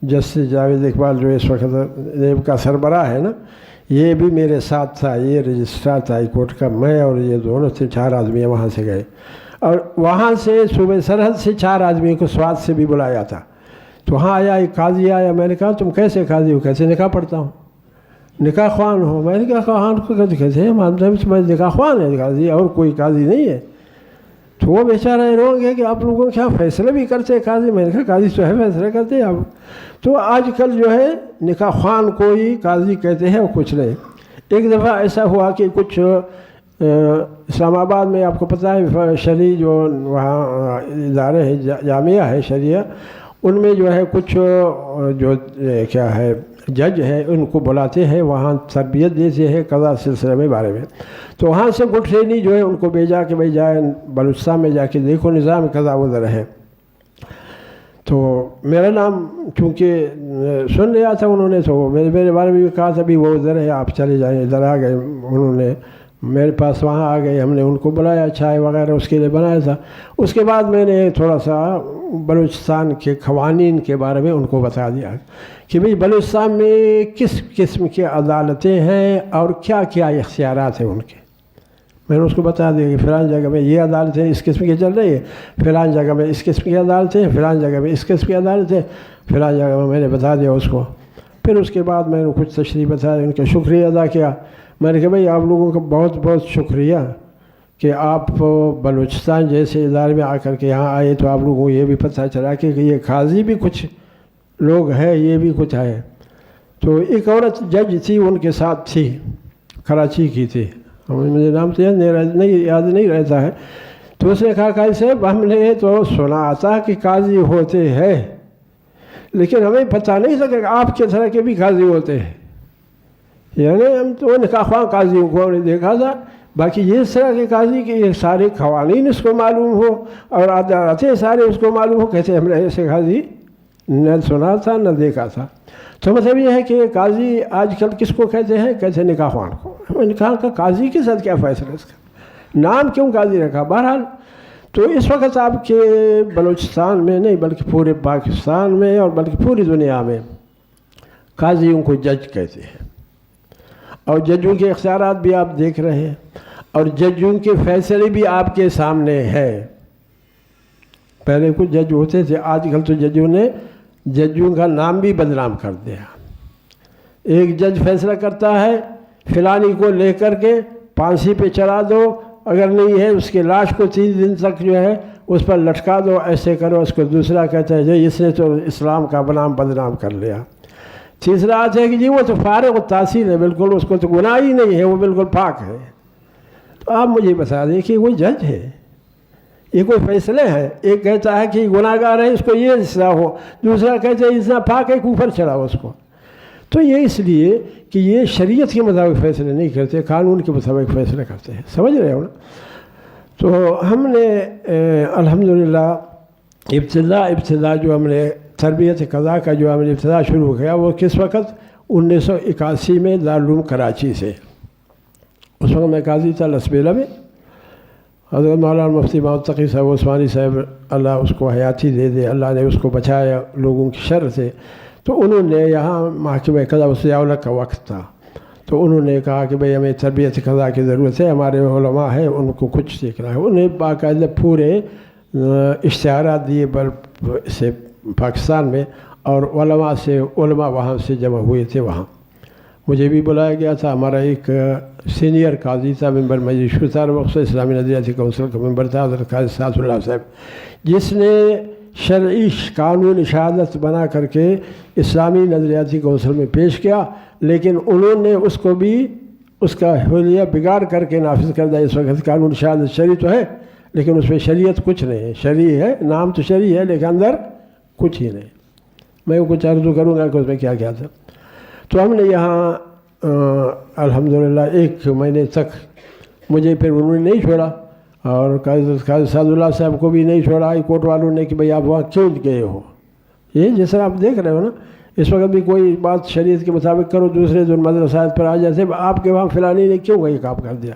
جسٹس جاوید اقبال جو اس وقت نیب کا سربراہ ہے نا، یہ بھی میرے ساتھ تھا، یہ رجسٹرار تھا ہائی کورٹ کا، میں اور یہ دونوں سے 4 آدمی وہاں سے گئے، اور وہاں سے صوبہ سرحد سے 4 آدمی کو سوات سے بھی بلایا تھا۔ تو وہاں آیا ایک قاضی آیا، میں نے کہا تم کیسے قاضی ہو؟ کیسے نکاح پڑھتا ہوں، نکاح خوان ہو؟ میں نے کہا خوان کو کیسے ہیں؟ میں نکاح خوان ہے قاضی، اور کوئی قاضی نہیں ہے۔ تو وہ بیچارہ رو گیا کہ آپ لوگوں کیا فیصلے بھی کرتے ہیں قاضی؟ میں نے کہا قاضی تو ہے، فیصلے کرتے ہیں آپ۔ تو آج کل جو ہے نکاح خوان کو ہی قاضی کہتے ہیں اور کچھ نہیں۔ ایک دفعہ ایسا ہوا کہ کچھ اسلام آباد میں آپ کو پتہ ہے شرعی جو وہاں ادارے ہیں، جامعہ ہے شریعہ، ان میں جو ہے کچھ جو کیا ہے جج ہے ان کو بلاتے ہیں، وہاں تربیت دیتے ہیں قضا سلسلے میں بارے میں۔ تو وہاں سے گٹھرینی جو ہے ان کو بھیجا کہ بھائی جائیں بلوچستان میں جا کے دیکھو نظام قضا ادھر ہے۔ تو میرا نام چونکہ سن لیا تھا انہوں نے، تو میرے بارے میں بھی کہا تھا بھی وہ ادھر ہے، آپ چلے جائیں۔ ادھر آ گئے انہوں نے میرے پاس، وہاں آ گئے، ہم نے ان کو بلایا، چائے وغیرہ اس کے لیے بنایا تھا۔ اس کے بعد میں نے تھوڑا سا بلوچستان کے قوانین کے بارے میں ان کو بتا دیا کہ بھئی بلوچستان میں کس قسم کی عدالتیں ہیں اور کیا کیا اختیارات ہیں ان کے۔ میں نے اس کو بتا دیا کہ فلان جگہ میں یہ عدالتیں اس قسم کی چل رہی ہے، فلان جگہ میں اس قسم کی عدالتیں، فلان جگہ میں اس قسم کی عدالتیں، فلان جگہ میں نے بتا دیا اس کو۔ پھر اس کے بعد میں نے کچھ تشریح بتایا، ان کا شکریہ ادا کیا۔ میں نے کہا بھئی آپ لوگوں کا بہت بہت شکریہ کہ آپ بلوچستان جیسے ادارے میں آ کر کے یہاں آئے، تو آپ لوگوں کو یہ بھی پتہ چلا کہ یہ قاضی بھی کچھ لوگ ہیں، یہ بھی کچھ ہے۔ تو ایک عورت جج تھی ان کے ساتھ تھی، کراچی کی تھی، مجھے نام تو یاد نہیں رہتا ہے۔ تو اس نے کہا قاضی صاحب ہم نے تو سنا تھا کہ قاضی ہوتے ہیں، لیکن ہمیں پتہ نہیں تھا کہ آپ کے طرح کے بھی قاضی ہوتے ہیں۔ یعنی ہم تو نکاح خواہ قاضیوں کو ہم نے دیکھا تھا، باقی یہ اس طرح کے قاضی کہ یہ سارے قوانین اس کو معلوم ہو اور عدالتیں سارے اس کو معلوم ہو، کیسے ہم نے ایسے قاضی نہ سنا تھا نہ دیکھا تھا. تو مطلب یہ ہے کہ قاضی آج کل کس کو کہتے ہیں؟ کہتے ہیں نکاح خوان کو. نکاح کا قاضی کے ساتھ کیا فیصلہ اس کا؟ نام کیوں قاضی رکھا؟ بہرحال تو اس وقت آپ کے بلوچستان میں نہیں بلکہ پورے پاکستان میں اور بلکہ پوری دنیا میں قاضیوں کو جج کہتے ہیں. اور ججوں کے اختیارات بھی آپ دیکھ رہے ہیں اور ججوں کے فیصلے بھی آپ کے سامنے ہیں. پہلے کچھ جج ہوتے تھے، آج کل تو ججوں کا نام بھی بدنام کر دیا. ایک جج فیصلہ کرتا ہے فلانی کو لے کر کے پھانسی پہ چڑھا دو، اگر نہیں ہے اس کے لاش کو 3 دن تک جو ہے اس پر لٹکا دو، ایسے کرو. اس کو دوسرا کہتا ہے جی اس نے تو اسلام کا نام بدنام کر لیا. تیسرا آتا ہے کہ جی وہ تو فارغ التحصیل ہے، بالکل اس کو تو گناہ ہی نہیں ہے، وہ بالکل پاک ہے. تو آپ مجھے بتا دیں کہ وہ جج ہے، یہ کوئی فیصلے ہیں. ایک کہتا ہے کہ گناہ گار ہے اس کو یہ سزا ہو، دوسرا کہتا ہے اتنا پاک ہے کہ اوپر چڑھاؤ اس کو. تو یہ اس لیے کہ یہ شریعت کے مطابق فیصلے نہیں کرتے، قانون کے مطابق فیصلے کرتے ہیں. سمجھ رہے ہو نا؟ تو ہم نے الحمدللہ ابتدا جو ہم نے تربیت قضا کا جو ہم نے ابتدا شروع کیا وہ کس وقت 1981 میں دارالعلوم کراچی سے. اس وقت میں قاضی تھا لسبیلا میں. حضرت مولانا مفتی محمد تقی صاحب عثمانی صاحب اللہ اس کو حیاتی دے دے، اللہ نے اس کو بچایا لوگوں کی شر سے. تو انہوں نے یہاں محکمہ قضا ضیاء الحق کا وقت تھا، تو انہوں نے کہا کہ بھئی ہمیں تربیت قضا کی ضرورت ہے، ہمارے علماء ہیں ان کو کچھ سیکھنا ہے. انہیں باقاعدہ پورے اشتہارات دیے سے پاکستان میں، اور علماء وہاں سے جمع ہوئے تھے. وہاں مجھے بھی بلایا گیا تھا. ہمارا ایک سینئر قاضی تھا، ممبر مجلس شورا وقت اسلامی نظریاتی کونسل کا ممبر تھا، حضرت قاضی سعد اللہ صاحب، جس نے شرعی قانون شہادت بنا کر کے اسلامی نظریاتی کونسل میں پیش کیا، لیکن انہوں نے اس کو بھی اس کا حلیہ بگاڑ کر کے نافذ کر دیا. اس وقت قانون شہادت شرعی تو ہے لیکن اس میں شریعت کچھ نہیں ہے. شرعی ہے، نام تو شرعی ہے لیکن اندر کچھ ہی نہیں. میں کچھ عرض کروں گا کہ اس میں کیا کیا تھا. تو ہم نے یہاں الحمدللہ 1 مہینے تک مجھے پھر انہوں نے نہیں چھوڑا، اور قاضی سعد اللہ صاحب کو بھی نہیں چھوڑا ہائی کورٹ والوں نے کہ بھئی آپ وہاں کیوں گئے ہو. یہ جیسا آپ دیکھ رہے ہو نا، اس وقت بھی کوئی بات شریعت کے مطابق کرو، دوسرے دن مدرسات پر آ جاتے آپ کے وہاں فلانی نے کیوں یہ کام کر دیا.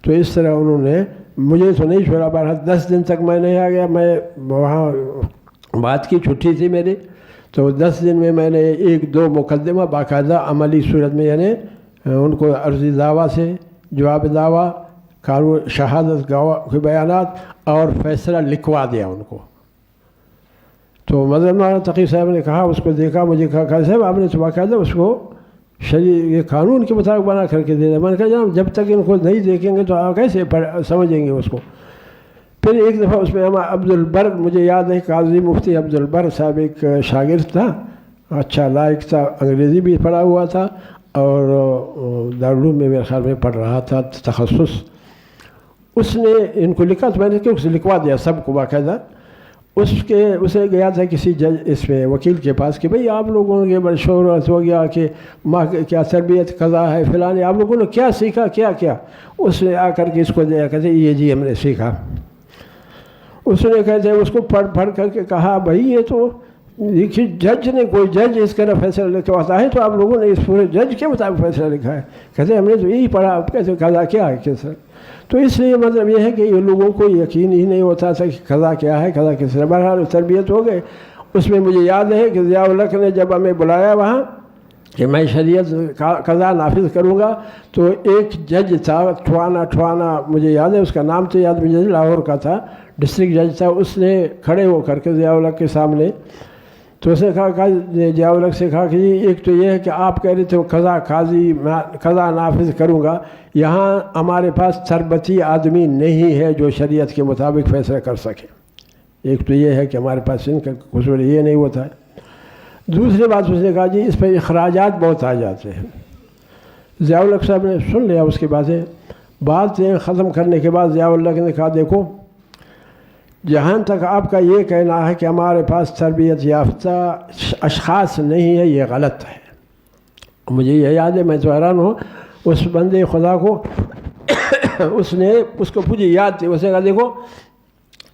تو اس طرح انہوں نے مجھے تو نہیں چھوڑا. بہرحال 10 دن تک میں نہیں آ گیا. میں وہاں بات کی چھٹی تھی میری، تو 10 دن میں نے 1-2 مقدمہ باقاعدہ عملی صورت میں، یعنی ان کو عرضی دعویٰ سے جواب دعویٰ، قانون شہادت گواہ کے بیانات اور فیصلہ لکھوا دیا ان کو. تو مدرسہ مولانا تقی صاحب نے کہا، اس کو دیکھا، مجھے کہا قاضی صاحب آپ نے تو باقاعدہ اس کو یہ قانون کے مطابق بنا کر کے دے دیا. میں نے کہا جناب جب تک ان کو نہیں دیکھیں گے تو آپ کیسے سمجھیں گے اس کو. پھر ایک دفعہ اس میں ہمارا عبد البر، مجھے یاد ہے قاضی مفتی عبد البر صاحب ایک شاگرد تھا، اچھا لائق تھا، انگریزی بھی پڑھا ہوا تھا اور دارالعلوم میں میرے خیال میں پڑھ رہا تھا تخصص. اس نے ان کو لکھا، تو میں نے اسے لکھوا دیا سب کو باقاعدہ. اسے گیا تھا کسی جج اس میں وکیل کے پاس کہ بھئی آپ لوگوں کے بڑے شہرت ہو گیا کہ کیا تربیت قضا ہے فلانے، آپ لوگوں نے کیا سیکھا کیا. اس نے آ کر کے اس کو دیا، کہتے یہ جی ہم نے سیکھا. اس نے کہتے ہیں اس کو پڑھ کر کے کہا بھئی یہ تو دیکھیے جج نے، کوئی جج اس طرح فیصلہ لکھواتا ہے تو آپ لوگوں نے اس پورے جج کے مطابق فیصلہ لکھا ہے. کہتے ہم نے تو یہی پڑھا. آپ کہتے قضا کیا ہے کس طرح. تو اس لیے مطلب یہ ہے کہ یہ لوگوں کو یقین ہی نہیں ہوتا تھا کہ قضا کیا ہے، قضا کس طرح. بہرحال تربیت ہو گئے. اس میں مجھے یاد ہے کہ ضیاء الحق نے جب ہمیں بلایا وہاں کہ میں شریعت قضا نافذ کروں گا، تو ایک جج تھا ٹھوانا مجھے یاد ہے، اس کا نام تو یاد مجھے لاہور کا تھا، ڈسٹرکٹ جج تھا. اس نے کھڑے ہو کر کے ضیاء الحق کے سامنے، تو اس نے کہا ضیاء الحق سے کہا کہ ایک تو یہ ہے کہ آپ کہہ رہے تھے قضا نافذ کروں گا، یہاں ہمارے پاس تربتی آدمی نہیں ہے جو شریعت کے مطابق فیصلہ کر سکے. ایک تو یہ ہے کہ ہمارے پاس ان کا قصور یہ نہیں ہوتا ہے. دوسری بات اس نے کہا جی اس پہ اخراجات بہت آ جاتے ہیں. ضیاء الحق صاحب نے سن لیا اس کی بات ختم کرنے کے بعد ضیاء الحق نے کہا دیکھو جہاں تک آپ کا یہ کہنا ہے کہ ہمارے پاس تربیت یافتہ اشخاص نہیں ہے، یہ غلط ہے. مجھے یہ یاد ہے، میں تو حیران ہوں اس بندے خدا کو اس کو مجھے یاد تھی. اس نے کہا دیکھو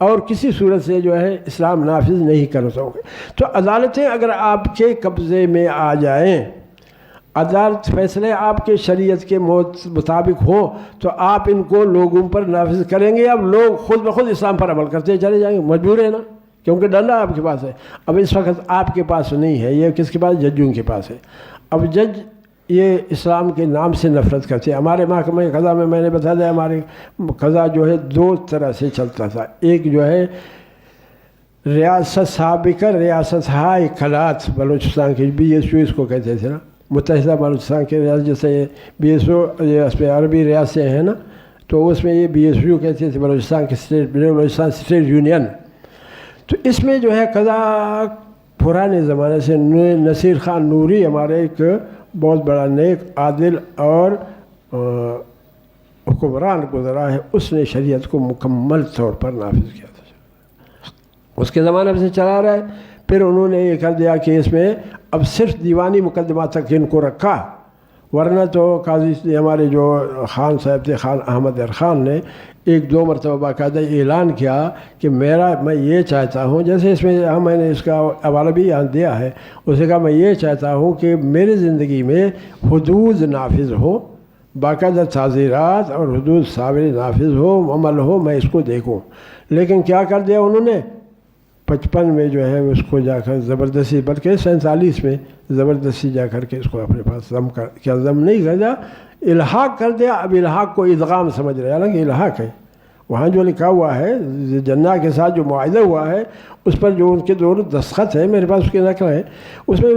اور کسی صورت سے جو ہے اسلام نافذ نہیں کر سکو گے۔ تو عدالتیں اگر آپ کے قبضے میں آ جائیں، عدالت فیصلے آپ کے شریعت کے مطابق ہوں، تو آپ ان کو لوگوں پر نافذ کریں گے، اب لوگ خود بخود اسلام پر عمل کرتے چلے جائیں گے، مجبور ہے نا، کیونکہ ڈنڈا آپ کے پاس ہے۔ اب اس وقت آپ کے پاس نہیں ہے، یہ کس کے پاس؟ ججوں کے پاس ہے۔ اب جج یہ اسلام کے نام سے نفرت کرتے ہیں۔ ہمارے محکمہ قضا میں نے بتا دیا، ہمارے قضا جو ہے دو طرح سے چلتا تھا، ایک جو ہے ریاست سابقہ ریاست ہائے کلات بلوچستان کی BSU اس کو کہتے تھے نا، متحدہ بلوچستان کے ریاست، جیسے BSO اس پہ عربی ریاستیں ہیں نا، تو اس میں یہ BSU کہتے تھے، بلوچستان کے بلوچستان اسٹیٹ یونین۔ تو اس میں جو ہے قضا پرانے زمانے سے نصیر خان نوری ہمارے ایک بہت بڑا نیک عادل اور حکمران گزرا ہے، اس نے شریعت کو مکمل طور پر نافذ کیا تھا، اس کے زمانے سے چلا رہا ہے۔ پھر انہوں نے یہ کر دیا کہ اس میں اب صرف دیوانی مقدمات تک ان کو رکھا، ورنہ تو قاضی ہمارے جو خان صاحب تھے، خان احمد خان نے ایک دو مرتبہ باقاعدہ اعلان کیا کہ میں یہ چاہتا ہوں، جیسے اس میں میں نے اس کا حوالہ بھی یہاں دیا ہے، اسے کہا میں یہ چاہتا ہوں کہ میری زندگی میں حدود نافذ ہو، باقاعدہ تعزیرات اور حدود صابر نافذ ہو، عمل ہو، میں اس کو دیکھوں۔ لیکن کیا کر دیا انہوں نے؟ 55 میں جو ہے اس کو جا کر زبردستی، بلکہ 47 میں زبردستی جا کر کے اس کو اپنے پاس ضم نہیں کر دیا، الحاق کر دیا۔ اب الحاق کو ادغام سمجھ رہے ہیں، حالانکہ الحاق ہے، وہاں جو لکھا ہوا ہے جناح کے ساتھ جو معاہدہ ہوا ہے اس پر جو ان کے دونوں دستخط ہے، میرے پاس اس کی نقل ہے، اس میں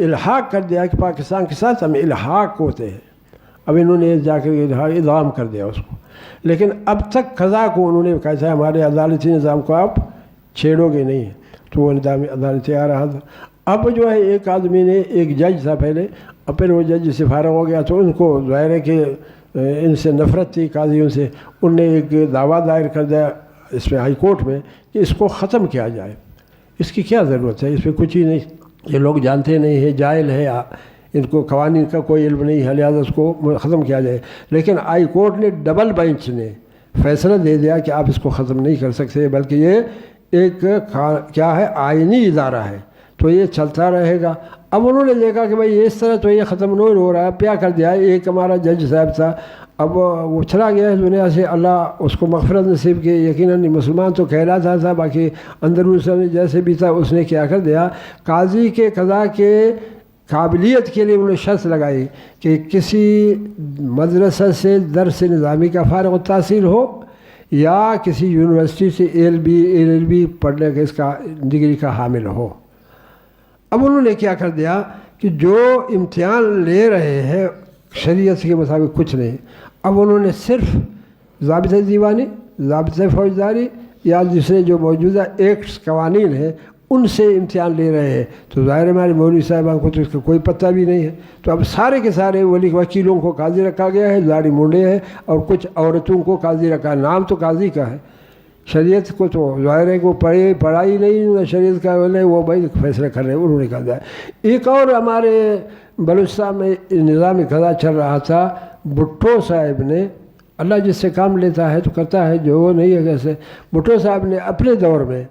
الحاق کر دیا کہ پاکستان کے ساتھ ہم الحاق ہوتے ہیں۔ اب انہوں نے جا کر ادغام کر دیا اس کو، لیکن اب تک قضا کو انہوں نے کہا تھا ہمارے عدالتی نظام کو آپ چھیڑو گے نہیں، تو وہ نظام عدالتی آ رہا تھا۔ اب جو ہے ایک آدمی نے، ایک جج تھا پہلے، اور پھر وہ جج سے فارغ ہو گیا، تو ان کو ظاہر ہے کہ ان سے نفرت تھی قاضیوں سے، ان نے ایک دعویٰ دائر کر دیا اس میں ہائی کورٹ میں کہ اس کو ختم کیا جائے، اس کی کیا ضرورت ہے، اس میں کچھ ہی نہیں، یہ لوگ جانتے نہیں ہیں، جاہل ہے، ان کو قوانین کا کوئی علم نہیں ہے، لہٰذا اس کو ختم کیا جائے۔ لیکن ہائی کورٹ نے ڈبل بینچ نے فیصلہ دے دیا کہ آپ اس کو ختم نہیں کر سکتے، بلکہ یہ ایک کیا ہے، آئینی ادارہ ہے، تو یہ چلتا رہے گا۔ اب انہوں نے دیکھا کہ بھائی اس طرح تو یہ ختم نہیں ہو رہا ہے، کیا کر دیا؟ ایک ہمارا جج صاحب تھا، اب وہ چلا گیا اس دنیا سے، اللہ اس کو مغفرت نصیب کی، یقیناً مسلمان تو کہلاتا تھا، باقی اندرون جیسے بھی تھا، اس نے کیا کر دیا، قاضی کے قضا کے قابلیت کے لیے انہوں نے شرط لگائی کہ کسی مدرسہ سے درس نظامی کا فارغ التحصیل ہو، یا کسی یونیورسٹی سے LLB پڑھنے کے اس کا ڈگری کا حامل ہو۔ اب انہوں نے کیا کر دیا کہ جو امتحان لے رہے ہیں شریعت کے مطابق کچھ نہیں، اب انہوں نے صرف ضابطۂ دیوانی، ضابطۂ فوجداری یا دوسرے جو موجودہ ایکٹس قوانین ہیں ان سے امتحان لے رہے ہیں، تو ظاہر ہمارے مولوی صاحبان کو تو اس کا کوئی پتہ بھی نہیں ہے، تو اب سارے کے سارے وکیلوں کو قاضی رکھا گیا ہے، داڑھی مونڈے ہیں، اور کچھ عورتوں کو قاضی رکھا ہے، نام تو قاضی کا ہے، شریعت کو تو ظاہر ہے کہ وہ پڑھائی نہیں شریعت کا، وہ بھائی فیصلہ کر رہے ہیں، انہوں نے کہا ہے۔ ایک اور ہمارے بلوچستان میں نظام قضا چل رہا تھا، بھٹو صاحب نے، اللہ جس سے کام لیتا ہے تو کرتا ہے، جو وہ نہیں ہے کیسے، بھٹو صاحب نے اپنے دور میں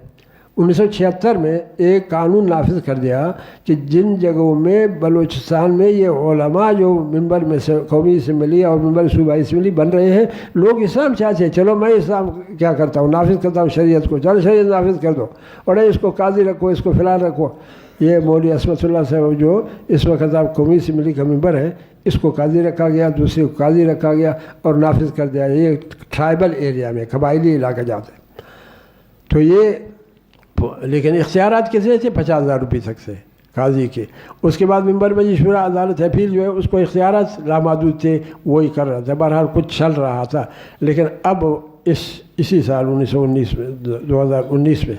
1976 میں ایک قانون نافذ کر دیا کہ جن جگہوں میں بلوچستان میں یہ علماء جو ممبر میں سے قومی اسمبلی اور ممبر صوبائی اسمبلی بن رہے ہیں، لوگ اسلام چاہتے ہیں، چلو میں اسلام کیا کرتا ہوں، نافذ کرتا ہوں شریعت کو، چلو شریعت نافذ کر دو، اور اس کو قاضی رکھو، اس کو فلان رکھو۔ یہ مولوی عصمت اللہ صاحب جو اس وقت آپ قومی اسمبلی کا ممبر ہے، اس کو قاضی رکھا گیا، دوسرے کو قاضی رکھا گیا اور نافذ کر دیا۔ یہ ٹرائبل ایریا میں قبائلی علاقہ جاتا ہے، تو یہ لیکن اختیارات کتنے تھے؟ 50,000 روپے تک سے قاضی کے۔ اس کے بعد ممبر مجلس شورا عدالت اپیل جو ہے اس کو اختیارات لامحدود تھے، وہی کر رہا تھا، بہرحال کچھ چل رہا تھا۔ لیکن اب اسی سال 2019 میں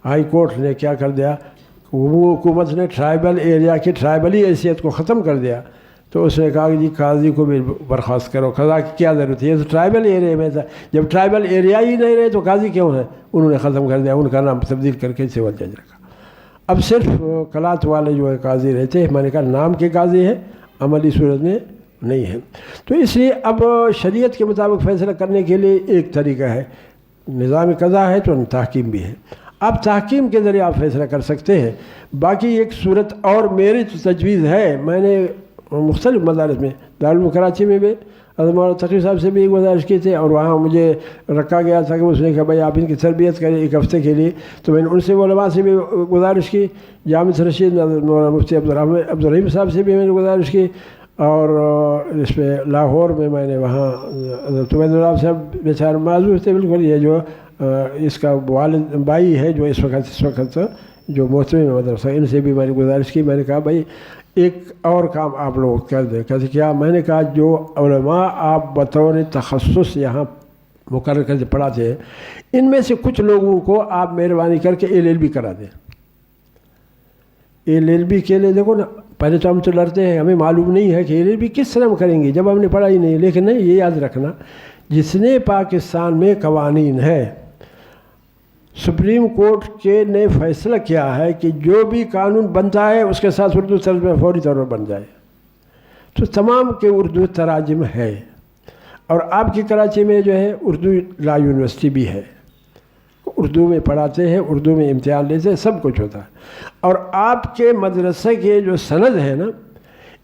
ہائی کورٹ نے کیا کر دیا، وہ حکومت نے ٹرائبل ایریا کی ٹرائبلی حیثیت کو ختم کر دیا، تو اس نے کہا کہ جی قاضی کو بھی برخاست کرو، قضا کی کیا ضرورت ہے، یہ تو ٹرائبل ایریا میں تھا، جب ٹرائبل ایریا ہی نہیں رہے تو قاضی کیوں ہے؟ انہوں نے ختم کر دیا، ان کا نام تبدیل کر کے سول جج رکھا۔ اب صرف کلات والے جو ہے قاضی رہتے ہیں، میں نے کہا نام کے قاضی ہیں، عملی صورت میں نہیں ہے۔ تو اس لیے اب شریعت کے مطابق فیصلہ کرنے کے لیے ایک طریقہ ہے، نظام قضا ہے تو تحکیم بھی ہے. اب تحکیم کے ذریعے آپ فیصلہ کر سکتے ہیں. باقی ایک صورت اور میری تجویز ہے، میں نے مختلف مدارس میں دارالعلوم کراچی میں بھی حضرت مولانا تقی صاحب سے بھی ایک گزارش کی تھی، اور وہاں مجھے رکھا گیا تھا کہ اس نے کہا بھائی آپ ان کی تربیت کریں ایک ہفتے کے لیے. تو میں نے ان سے علماء سے بھی گزارش کی، جامع رشید مولانا مفتی عبدالرحیم صاحب سے بھی میں نے گزارش کی، اور اس پہ لاہور میں نے وہاں حضرت عبید اللہ صاحب بیچارے معذور تھے بالکل، یہ جو اس کا والد بھائی ہے جو اس وقت جو محتوی مدرسہ، ان سے بھی میں نے گزارش کی. میں نے کہا بھائی ایک اور کام آپ لوگ کر دیں. کہتے کیا؟ میں نے کہا جو علماء آپ بطور تخصص یہاں مقرر کر کے پڑھاتے ہیں، ان میں سے کچھ لوگوں کو آپ مہربانی کر کے LLB کرا دیں. LLB کے لیے دیکھو نا، پہلے تو ہم تو لڑتے ہیں، ہمیں معلوم نہیں ہے کہ LLB کس طرح ہم کریں گے جب ہم نے پڑھا ہی نہیں. لیکن نہیں، یہ یاد رکھنا، جس نے پاکستان میں قوانین ہے، سپریم کورٹ کے نے فیصلہ کیا ہے کہ جو بھی قانون بنتا ہے اس کے ساتھ اردو ترجمہ فوری طور پر بن جائے، تو تمام کے اردو تراجم ہے. اور آپ کی کراچی میں جو ہے اردو لا یونیورسٹی بھی ہے، اردو میں پڑھاتے ہیں، اردو میں امتحان لیتے ہیں، سب کچھ ہوتا ہے. اور آپ کے مدرسے کے جو سند ہے نا،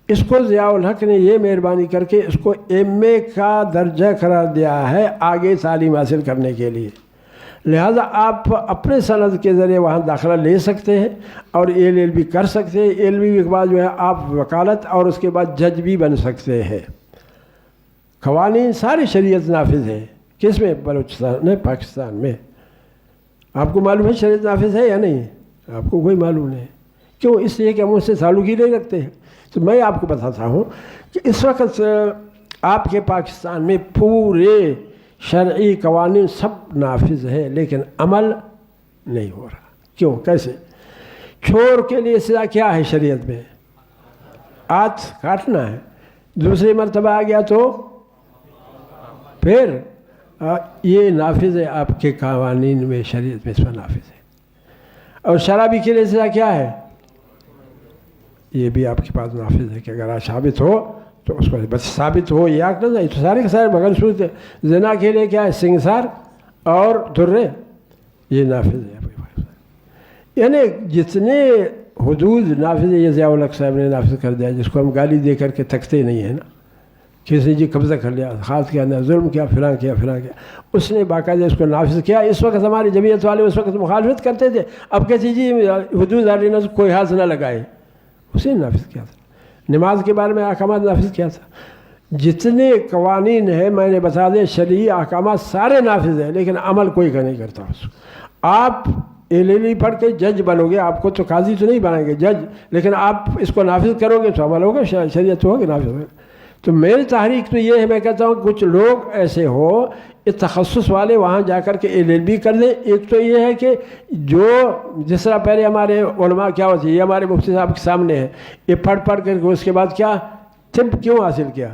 اس کو ضیاء الحق نے یہ مہربانی کر کے اس کو MA کا درجہ قرار دیا ہے آگے تعلیم حاصل کرنے کے لیے. لہذا آپ اپنے سند کے ذریعے وہاں داخلہ لے سکتے ہیں اور LLB کر سکتے ہیں. LLB کے بعد جو ہے آپ وکالت اور اس کے بعد جج بھی بن سکتے ہیں. قوانین ساری شریعت نافذ ہے. کس میں؟ بلوچستان میں، پاکستان میں. آپ کو معلوم ہے شریعت نافذ ہے یا نہیں؟ آپ کو کوئی معلوم نہیں. کیوں؟ اس لیے کہ ہم اس سے تعلق ہی نہیں رکھتے ہیں. تو میں آپ کو بتاتا ہوں کہ اس وقت آپ کے پاکستان میں پورے شرعی قوانین سب نافذ ہے، لیکن عمل نہیں ہو رہا. کیوں؟ کیسے؟ چھوڑ کے لیے سزا کیا ہے شریعت میں؟ ہاتھ کاٹنا ہے. دوسری مرتبہ آ گیا تو پھر یہ نافذ ہے آپ کے قوانین میں، شریعت میں اس پر نافذ ہے. اور شرابی کے لیے سزا کیا ہے؟ یہ بھی آپ کے پاس نافذ ہے کہ اگر ثابت ہو تو اس کو بس ثابت ہو یا نہ جائے تو سارے کے سارے بغیر صورت. زنا کے لیے کیا ہے؟ سنگسار اور دھرے، یہ نافذ ہے آپ کے پاس. یعنی جتنے حدود نافذ ہے، یہ ضیاء الحق صاحب نے نافذ کر دیا، جس کو ہم گالی دے کر کے تکتے نہیں ہیں نا. کسی جی قبضہ کر لیا، خاص کیا، ظلم کیا، فلاں کیا، اس نے باقاعدہ اس کو نافذ کیا. اس وقت ہماری جمعیت والے اس وقت مخالفت کرتے تھے، اب کہتے جی حدود آرڈیننس کوئی ہاتھ نہ لگائے، اسے نافذ کیا تھا. نماز کے بارے میں احکامات نافذ کیا تھا. جتنے قوانین ہیں میں نے بتا دیں، شرعی احکامات سارے نافذ ہیں، لیکن عمل کوئی کا نہیں کرتا. آپ LLB پڑھ کے جج بنو گے، آپ کو تو قاضی تو نہیں بنائیں گے، جج، لیکن آپ اس کو نافذ کرو گے تو عمل ہوگا، شریعت ہوگی نافذ ہوگا. تو میری تحریک تو یہ ہے، میں کہتا ہوں کچھ لوگ ایسے ہو تخصص والے وہاں جا کر کے LLB کر لیں. ایک تو یہ ہے کہ جو جس طرح پہلے ہمارے علماء کیا ہوتی ہے، یہ ہمارے مفتی صاحب کے سامنے ہے، یہ پڑھ کر کے اس کے بعد کیا طب کیوں حاصل کیا؟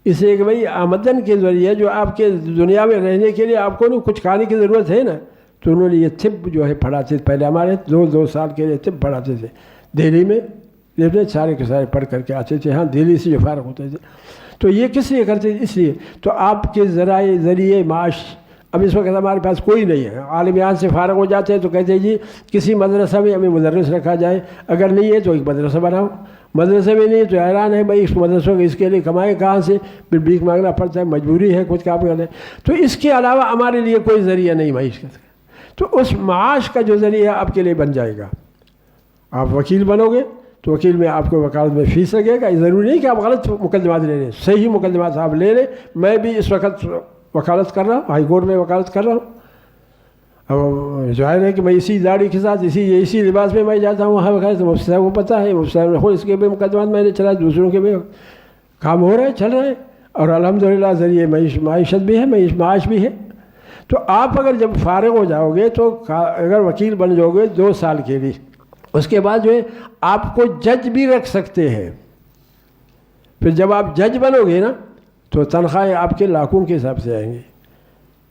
اس لیے کہ بھائی آمدن کے ذریعے جو آپ کے دنیا میں رہنے کے لیے آپ کو نہیں کچھ کھانے کی ضرورت ہے نا، تو انہوں نے یہ طب جو ہے پڑھاتے تھے. پہلے ہمارے 2 سال کے لیے طب پڑھاتے تھے دہلی میں، سارے کے سارے پڑھ کر کے آتے تھے. ہاں دہلی سے جو فارغ ہوتے تھے. تو یہ کس لیے کرتے تھے؟ اس لیے تو آپ کے ذریعے معاش اب اس وقت ہمارے پاس کوئی نہیں ہے. عالم یہاں سے فارغ ہو جاتے ہیں تو کہتے ہیں جی کسی مدرسہ میں ہمیں مدرس رکھا جائے، اگر نہیں ہے تو ایک مدرسہ بناؤ. مدرسے میں نہیں تو حیران ہے بھائی اس مدرسوں کے اس کے لیے کمائے کہاں سے، پھر بھیک مانگنا پڑتا ہے، مجبوری ہے کچھ کام کرنے. تو اس کے علاوہ ہمارے لیے کوئی ذریعہ نہیں معیشت کا. تو اس معاش کا جو ذریعہ آپ کے لیے بن جائے گا، آپ وکیل بنو گے تو وکیل میں آپ کو وکالت میں فیس لگے گا. یہ ضروری نہیں کہ آپ غلط مقدمات لے لیں، صحیح مقدمات آپ لے لیں. میں بھی اس وقت وکالت کر رہا ہوں، ہائی کورٹ میں وکالت کر رہا ہوں. اب ظاہر ہے کہ میں اسی داڑھی کے ساتھ اسی لباس میں جاتا ہوں وہاں وکالت. مفتی صاحب کو پتہ ہے، مفتی صاحب نے خود اس کے بھی مقدمات میں نے چلا، دوسروں کے بھی کام ہو رہے ہیں، چل رہے ہیں، اور الحمدللہ ذریعے معیشت بھی ہے، معاش بھی ہے. تو آپ اگر جب فارغ ہو جاؤ گے تو اگر وکیل بن جاؤ گے 2 سال کے لیے، اس کے بعد جو ہے آپ کو جج بھی رکھ سکتے ہیں. پھر جب آپ جج بنو گے نا تو تنخواہیں آپ کے لاکھوں کے حساب سے آئیں گے.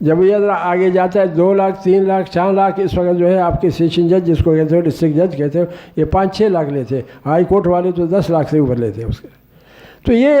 جب یہ ذرا آگے جاتا ہے 2 لاکھ 3 لاکھ 4 لاکھ. اس وقت جو ہے آپ کے سیشن جج جس کو کہتے ہو، ڈسٹرکٹ جج کہتے ہو، یہ 5-6 لاکھ لیتے ہیں. ہائی کورٹ والے تو 10 لاکھ سے اوپر لیتے ہیں اس کے. تو یہ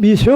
20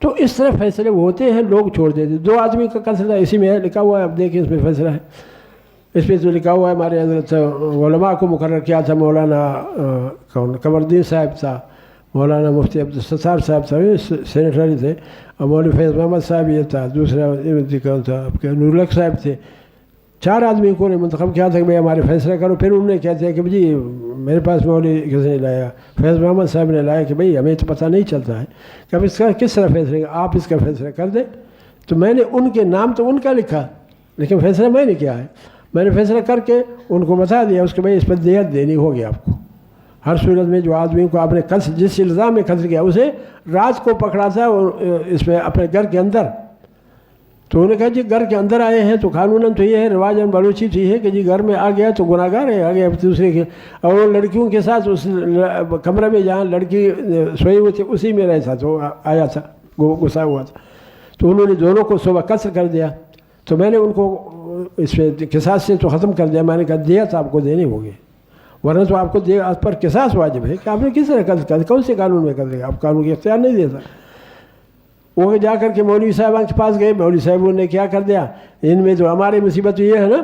تو اس طرح فیصلے ہوتے ہیں, لوگ چھوڑ دیتے. 2 آدمی کا قتل ہے, اسی میں ہے لکھا ہوا ہے, اب دیکھیں اس میں فیصلہ ہے. اس پہ تو لکھا ہوا ہے ہمارے حضرت علماء کو مقرر کیا تھا, مولانا قمر الدین صاحب تھا, مولانا مفتی عبدالستار صاحب تھا, سینیٹری تھے, اور مولوی فیض محمد صاحب یہ تھا, دوسرا کون تھا آپ کے نور الحق صاحب تھے. 4 آدمی کو نے منتخب کیا تھا کہ بھائی ہمارے فیصلہ کرو. پھر انہوں نے کہتے ہیں کہ جی میرے پاس مولوی کس نے لایا, فیض محمد صاحب نے لایا کہ بھئی ہمیں تو پتہ نہیں چلتا ہے کہ اب اس کا کس طرح فیصلہ, آپ اس کا فیصلہ کر دیں. تو میں نے ان کے نام تو ان کا لکھا, لیکن فیصلہ میں نے کیا ہے. میں نے فیصلہ کر کے ان کو بتا دیا اس کے بھائی اس پر دیت دینی ہوگی آپ کو. ہر صورت میں جو آدمی کو آپ نے قتل, جس الزام میں قتل کیا, اسے رات کو پکڑا تھا اس میں اپنے گھر کے اندر. تو انہوں نے کہا جی گھر کے اندر آئے ہیں تو قانوناً تو یہ ہے, رواجاً بلوچی تو یہ ہے کہ جی گھر میں آ گیا تو گناہ گار ہے, آ گیا دوسرے کے. اور وہ لڑکیوں کے ساتھ اس کمرے میں جہاں لڑکی سوئی ہوئی تھی اسی میں رہتا, تو آیا تھا غصہ ہوا تھا. تو انہوں نے دونوں کو صبح قتل کر دیا. تو میں نے ان کو اس پہ قصاص سے تو ختم کر دیا. میں نے کہا دیت آپ کو دینی ہوگی, ورنہ تو آپ کو آپ پر قصاص واجب ہے کہ آپ نے کس طرح قتل کر, کون سے قانون میں کر دیا, آپ قانون کی اختیار نہیں دیتا. وہ جا کر کے مولوی صاحبان کے پاس گئے. مولوی صاحبوں نے کیا کر دیا, ان میں تو ہماری مصیبت یہ ہے نا,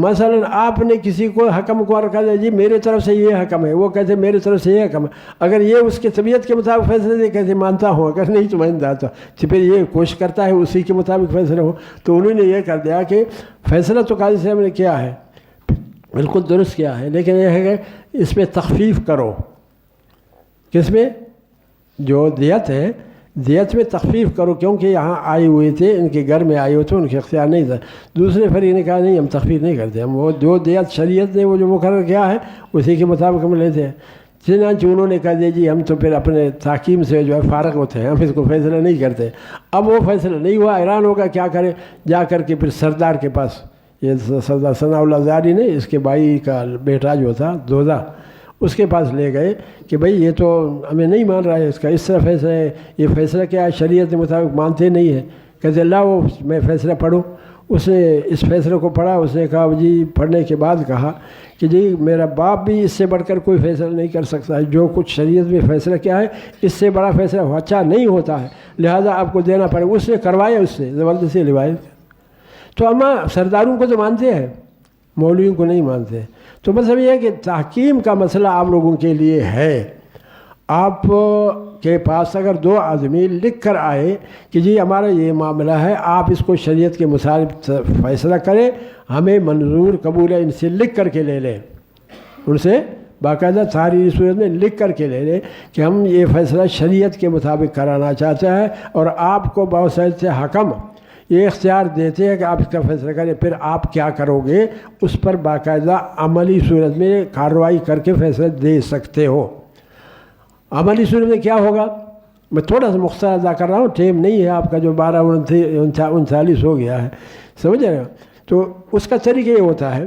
مثلا آپ نے کسی کو حکم کو کہا دیا جی میرے طرف سے یہ حکم ہے, وہ کہتے میرے طرف سے یہ حکم ہے. اگر یہ اس کی طبیعت کے مطابق فیصلے دے کہتے مانتا ہوں, اگر نہیں تو میں نہیں جانتا. پھر یہ کوشش کرتا ہے اسی کے مطابق فیصلہ ہو. تو انہوں نے یہ کر دیا کہ فیصلہ تو قاضی صاحب نے کیا ہے بالکل درست کیا ہے, لیکن یہ ہے کہ اس میں تخفیف کرو. کس میں, جو دیت ہے, دیت میں تخفیف کرو, کیونکہ یہاں آئے ہوئے تھے, ان کے گھر میں آئے ہوئے تھے, ان کے اختیار نہیں تھا. دوسرے فریق نے کہا نہیں ہم تخفیف نہیں کرتے, ہم وہ جو دیت شریعت نے وہ جو مقرر کیا ہے اسی کے مطابق ہم لیتے ہیں. چنانچہ انہوں نے کہا دیا جی ہم تو پھر اپنے تحکیم سے جو ہے فارغ ہوتے ہیں, ہم اس کو فیصلہ نہیں کرتے. اب وہ فیصلہ نہیں ہوا, حیران ہوگا کیا کرے. جا کر کے پھر سردار کے پاس, یہ سردار ثناء اللہ زاری نے, اس کے بھائی کا بیٹا جو تھا دوزہ, اس کے پاس لے گئے کہ بھئی یہ تو ہمیں نہیں مان رہا ہے, اس کا اس طرح فیصلہ ہے, یہ فیصلہ کیا ہے شریعت کے مطابق مانتے نہیں ہیں. کہتے اللہ وہ میں فیصلہ پڑھوں. اس نے اس فیصلے کو پڑھا. اس نے کہا جی پڑھنے کے بعد کہا کہ جی میرا باپ بھی اس سے بڑھ کر کوئی فیصلہ نہیں کر سکتا ہے. جو کچھ شریعت میں فیصلہ کیا ہے اس سے بڑا فیصلہ اچھا نہیں ہوتا ہے, لہٰذا آپ کو دینا پڑے. اس نے کروایا, اس سے زبردستی روایت. تو اما سرداروں کو تو مانتے ہیں, مولویوں کو نہیں مانتے. تو مطلب یہ ہے کہ تحکیم کا مسئلہ آپ لوگوں کے لیے ہے. آپ کے پاس اگر 2 آدمی لکھ کر آئے کہ جی ہمارا یہ معاملہ ہے, آپ اس کو شریعت کے مطابق فیصلہ کریں, ہمیں منظور قبول ہے, ان سے لکھ کر کے لے لیں, ان سے باقاعدہ ساری صورت میں لکھ کر کے لے لیں کہ ہم یہ فیصلہ شریعت کے مطابق کرانا چاہتے ہیں, اور آپ کو بہت سے حکم یہ اختیار دیتے ہیں کہ آپ اس کا فیصلہ کریں. پھر آپ کیا کرو گے اس پر باقاعدہ عملی صورت میں کارروائی کر کے فیصلہ دے سکتے ہو. عملی صورت میں کیا ہوگا, میں تھوڑا سا مختصر ادا کر رہا ہوں, ٹائم نہیں ہے آپ کا جو 12:39 ہو گیا ہے, سمجھ رہے ہو. تو اس کا طریقہ یہ ہوتا ہے,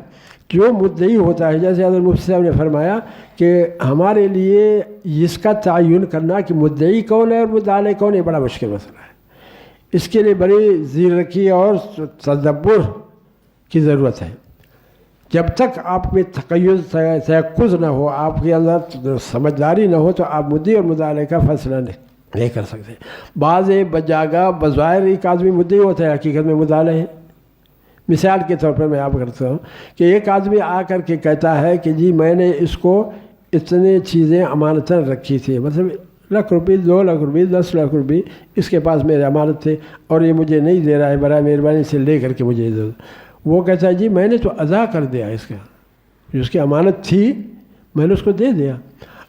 جو مدعی ہوتا ہے, جیسے حضرت مفتی صاحب نے فرمایا کہ ہمارے لیے اس کا تعین کرنا کہ مدعی کون ہے اور مدعا علیہ کون ہے, یہ بڑا مشکل مسئلہ ہے. اس کے لیے بڑی زیرکی اور تدبر کی ضرورت ہے. جب تک آپ میں تیقظ نہ ہو, آپ کے اندر سمجھداری نہ ہو, تو آپ مدعی اور مدعا علیہ کا فیصلہ نہیں کر سکتے. بعض بجاگہ بظاہر ایک آدمی مدعی ہوتا ہے, حقیقت میں مدعا علیہ ہے. مثال کے طور پر میں آپ کرتا ہوں کہ ایک آدمی آ کر کے کہتا ہے کہ جی میں نے اس کو اتنے چیزیں امانتاً رکھی تھی, مطلب 1 لاکھ روپے, 2 لاکھ روپے, 10 لاکھ روپے اس کے پاس میرے امانت تھے, اور یہ مجھے نہیں دے رہا ہے, برائے مہربانی سے لے کر کے مجھے دے دو. وہ کہتا ہے جی میں نے تو ادا کر دیا اس کا, جو اس کی امانت تھی میں نے اس کو دے دیا.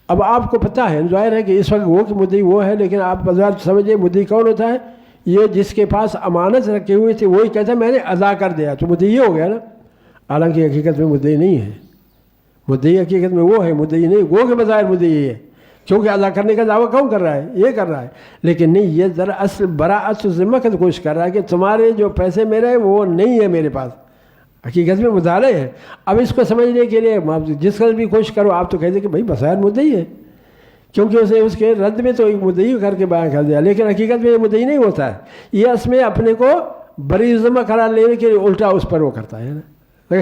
اب آپ کو پتہ ہے, ظاہر ہے کہ اس وقت وہ کہ مدعی وہ ہے, لیکن آپ بظاہر سمجھے مدعی کون ہوتا ہے, یہ جس کے پاس امانت رکھی ہوئی تھی وہی کہتا ہے میں نے ادا کر دیا, تو مدعی ہو گیا نا. حالانکہ حقیقت میں مدعی نہیں ہے, مدعی حقیقت میں وہ ہے, مدعی نہیں. وہ کہ بظاہر مدعی ہے, کیونکہ ادا کرنے کا دعویٰ کون کر رہا ہے, یہ کر رہا ہے. لیکن نہیں, یہ دراصل براعت ذمہ کی کوشش کر رہا ہے کہ تمہارے جو پیسے میرے ہیں وہ نہیں ہے میرے پاس, حقیقت میں مدعا ہے. اب اس کو سمجھنے کے لیے جس قدر بھی کوشش کرو, آپ تو کہتے کہ بھائی بظاہر مدعی ہے, کیونکہ اسے اس کے رد میں تو ایک مدعی کر کے بیان کر دیا, لیکن حقیقت میں یہ مدعی نہیں ہوتا ہے. یہ اس میں اپنے کو بری ذمہ قرار لینے کے لیے الٹا اس پر وہ کرتا ہے نا.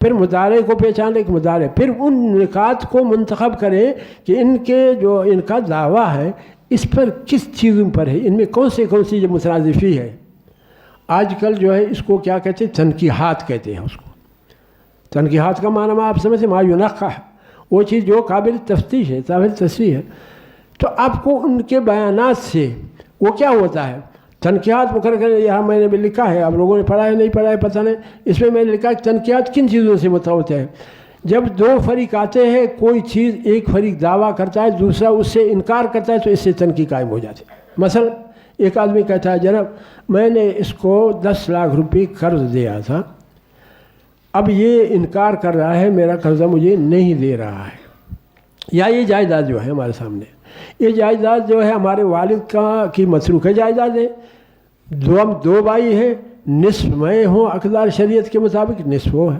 پھر مدارے کو پہچانے کہ مدارے، پھر ان نکات کو منتخب کریں کہ ان کے جو ان کا دعویٰ ہے اس پر کس چیزوں پر ہے، ان میں کون سی جو مترادفی ہے۔ آج کل جو ہے اس کو کیا کہتے ہیں، تنقیحات کہتے ہیں اس کو۔ تنقیحات کا معنی آپ سمجھتے ما ینقح، وہ چیز جو قابل تفتیش ہے، قابل تصریح ہے۔ تو آپ کو ان کے بیانات سے وہ کیا ہوتا ہے، تنقیحات مقرر کریں۔ یہاں میں نے بھی لکھا ہے، آپ لوگوں نے پڑھا ہے نہیں پڑھا ہے پتہ نہیں، اس میں نے لکھا کہ تنقیحات کن چیزوں سے متعلق ہے۔ جب دو فریق آتے ہیں، کوئی چیز ایک فریق دعویٰ کرتا ہے، دوسرا اس سے انکار کرتا ہے، تو اس سے تنقیح قائم ہو جاتی ہے۔ مثلا ایک آدمی کہتا ہے جناب میں نے اس کو 10 لاکھ روپے قرض دیا تھا، اب یہ انکار کر رہا ہے، میرا قرضہ مجھے نہیں دے رہا ہے۔ یا یہ جائیداد جو ہے ہمارے سامنے، یہ جائیداد جو ہے ہمارے والد کی مسروقہ جائیداد ہے، ہم دو بھائی ہیں، نصف میں ہوں اقدار شریعت کے مطابق، نصف وہ ہے،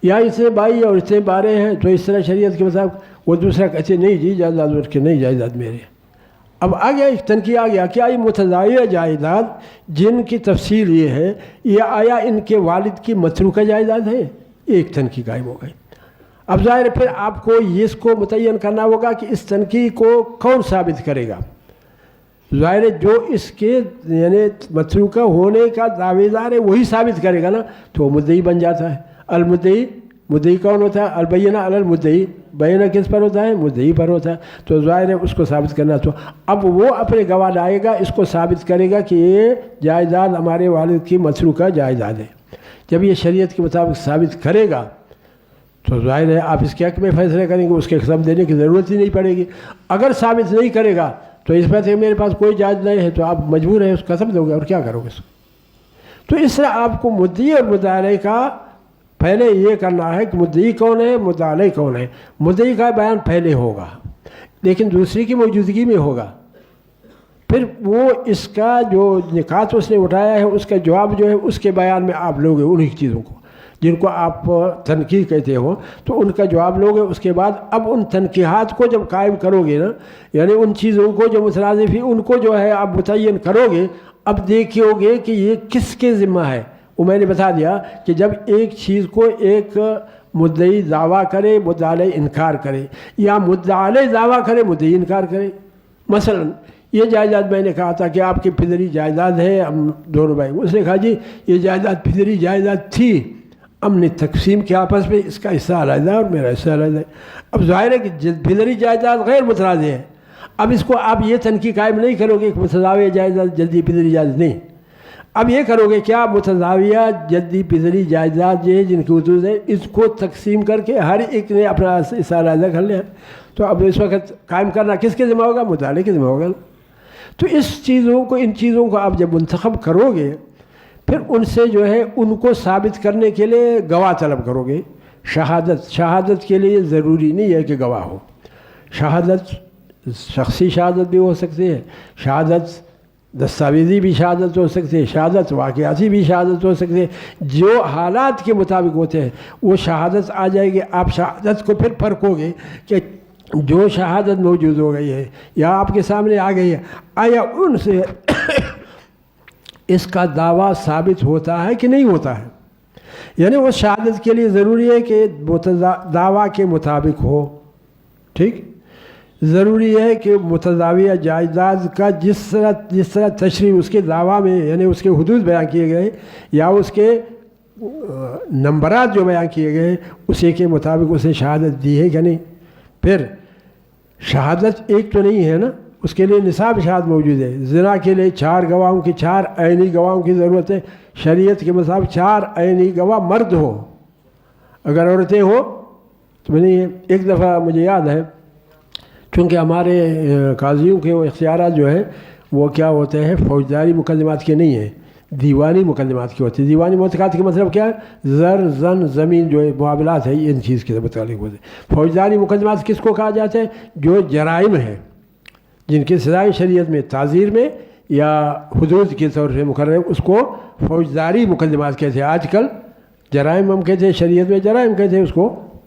یا اتنے بھائی اور اتنے بارے ہیں تو اس طرح شریعت کے مطابق، وہ دوسرا کہتے نہیں جی جائیداد اس کے نہیں، جائیداد میرے۔ اب آ گیا ایک تنقیح آ گیا، کیا یہ متضاویہ جائیداد جن کی تفصیل یہ ہے، یہ آیا ان کے والد کی متروکہ جائیداد ہے؟ ایک تنقیح قائم ہو گئی۔ اب ظاہر پھر آپ کو اس کو متعین کرنا ہوگا کہ اس تنقیح کو کون ثابت کرے گا۔ ظاہر جو اس کے یعنی متروکہ ہونے کا دعوے دار ہے وہی ثابت کرے گا نا، تو وہ مدعی بن جاتا ہے۔ مدعی کون ہوتا ہے؟ البینہ علی المدعی، بینہ کس پر ہوتا ہے؟ مدعی پر ہوتا ہے۔ تو ظاہر ہے اس کو ثابت کرنا، تو اب وہ اپنے گواہ لائے گا، اس کو ثابت کرے گا کہ یہ جائیداد ہمارے والد کی مسروقہ جائیداد ہے۔ جب یہ شریعت کے مطابق ثابت کرے گا تو ظاہر ہے آپ اس کے حق میں فیصلے کریں گے، اس کے قسم دینے کی ضرورت ہی نہیں پڑے گی۔ اگر ثابت نہیں کرے گا تو اس بات ہے میرے پاس کوئی جائز نہیں ہے، تو آپ مجبور ہیں اس قسم دو گے، اور کیا کرو گے اس کو۔ تو اس طرح آپ کو مدعی اور مدعی کا پہلے یہ کرنا ہے کہ مدعی کون ہے، مدعی کون ہے۔ مدعی کا بیان پہلے ہوگا لیکن دوسری کی موجودگی میں ہوگا، پھر وہ اس کا جو نکات اس نے اٹھایا ہے اس کا جواب جو ہے اس کے بیان میں آپ لوگے انہی چیزوں کو جن کو آپ تنقیح کہتے ہو، تو ان کا جواب لوگے۔ اس کے بعد اب ان تنقیحات کو جب قائم کرو گے نا، یعنی ان چیزوں کو جو مترادف ہیں ان کو جو ہے آپ متعین کرو گے، اب دیکھو گے کہ یہ کس کے ذمہ ہے۔ وہ میں نے بتا دیا کہ جب ایک چیز کو ایک مدعی دعویٰ کرے، مدعی انکار کرے، یا مدعی دعویٰ کرے، مدعی انکار کرے۔ مثلا یہ جائیداد میں نے کہا تھا کہ آپ کی پدری جائیداد ہے، ہم دونوں بھائی، اس نے کہا جی یہ جائیداد پدری جائیداد تھی، ہم نے تقسیم کیا آپس میں، اس کا حصہ علیحدہ اور میرا حصہ علیحدہ ہے۔ اب ظاہر ہے کہ پدری جائیداد غیر مترادف ہے، اب اس کو آپ یہ تنقیح قائم نہیں کرو گے کہ متضاویہ جائیداد جدی پدری جائیداد نہیں، اب یہ کرو گے کیا متضاویہ جدی پدری جائیداد یہ جن کی حدود ہے اس کو تقسیم کر کے ہر ایک نے اپنا حصہ علیحدہ کر لیا، تو اب اس وقت قائم کرنا کس کے ذمہ ہوگا؟ مدعی کے ذمہ ہوگا۔ تو ان چیزوں کو آپ جب منتخب کرو گے، پھر ان سے جو ہے ان کو ثابت کرنے کے لیے گواہ طلب کرو گے۔ شہادت کے لیے ضروری نہیں ہے کہ گواہ ہو، شہادت شخصی شہادت بھی ہو سکتی ہے، شہادت دستاویزی بھی شہادت ہو سکتی ہے، شہادت واقعاتی بھی شہادت ہو سکتی ہے، جو حالات کے مطابق ہوتے ہیں وہ شہادت آ جائے گی۔ آپ شہادت کو پھر پرکھو گے کہ جو شہادت موجود ہو گئی ہے یا آپ کے سامنے آ گئی ہے، آیا ان سے اس کا دعویٰ ثابت ہوتا ہے کہ نہیں ہوتا ہے۔ یعنی وہ شہادت کے لیے ضروری ہے کہ دعویٰ کے مطابق ہو، ٹھیک، ضروری ہے کہ متضاویہ جائیداد کا جس طرح تشریح اس کے دعویٰ میں یعنی اس کے حدود بیان کیے گئے یا اس کے نمبرات جو بیان کیے گئے اسی کے مطابق اسے شہادت دی ہے کہ نہیں۔ پھر شہادت ایک تو نہیں ہے نا، اس کے لیے نصاب شہادت موجود ہے۔ زنا کے لیے 4 گواہوں کی 4 عینی گواہوں کی ضرورت ہے، شریعت کے مطابق 4 عینی گواہ مرد ہو، اگر عورتیں ہو تو نہیں ہے۔ ایک دفعہ مجھے یاد ہے، چونکہ ہمارے قاضیوں کے وہ اختیارات جو ہیں وہ کیا ہوتے ہیں، فوجداری مقدمات کے نہیں ہیں، دیوانی مقدمات کی ہوتی ہے۔ دیوانی متعلقات کا مطلب کیا ہے؟ زر، زن، زمین جو معاملات ہیں ان چیز کے متعلق ہوتے ہیں۔ فوجداری مقدمات کس کو کہا جاتا ہے؟ جو جرائم ہیں جن کی سزائے شریعت میں تعزیر میں یا حدود کے طور سے مقرر ہے، اس کو فوجداری مقدمات کہتے ہیں۔ آج کل جرائم ہم کہتے ہیں، شریعت میں جرائم کہتے ہیں اس کو،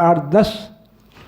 8-10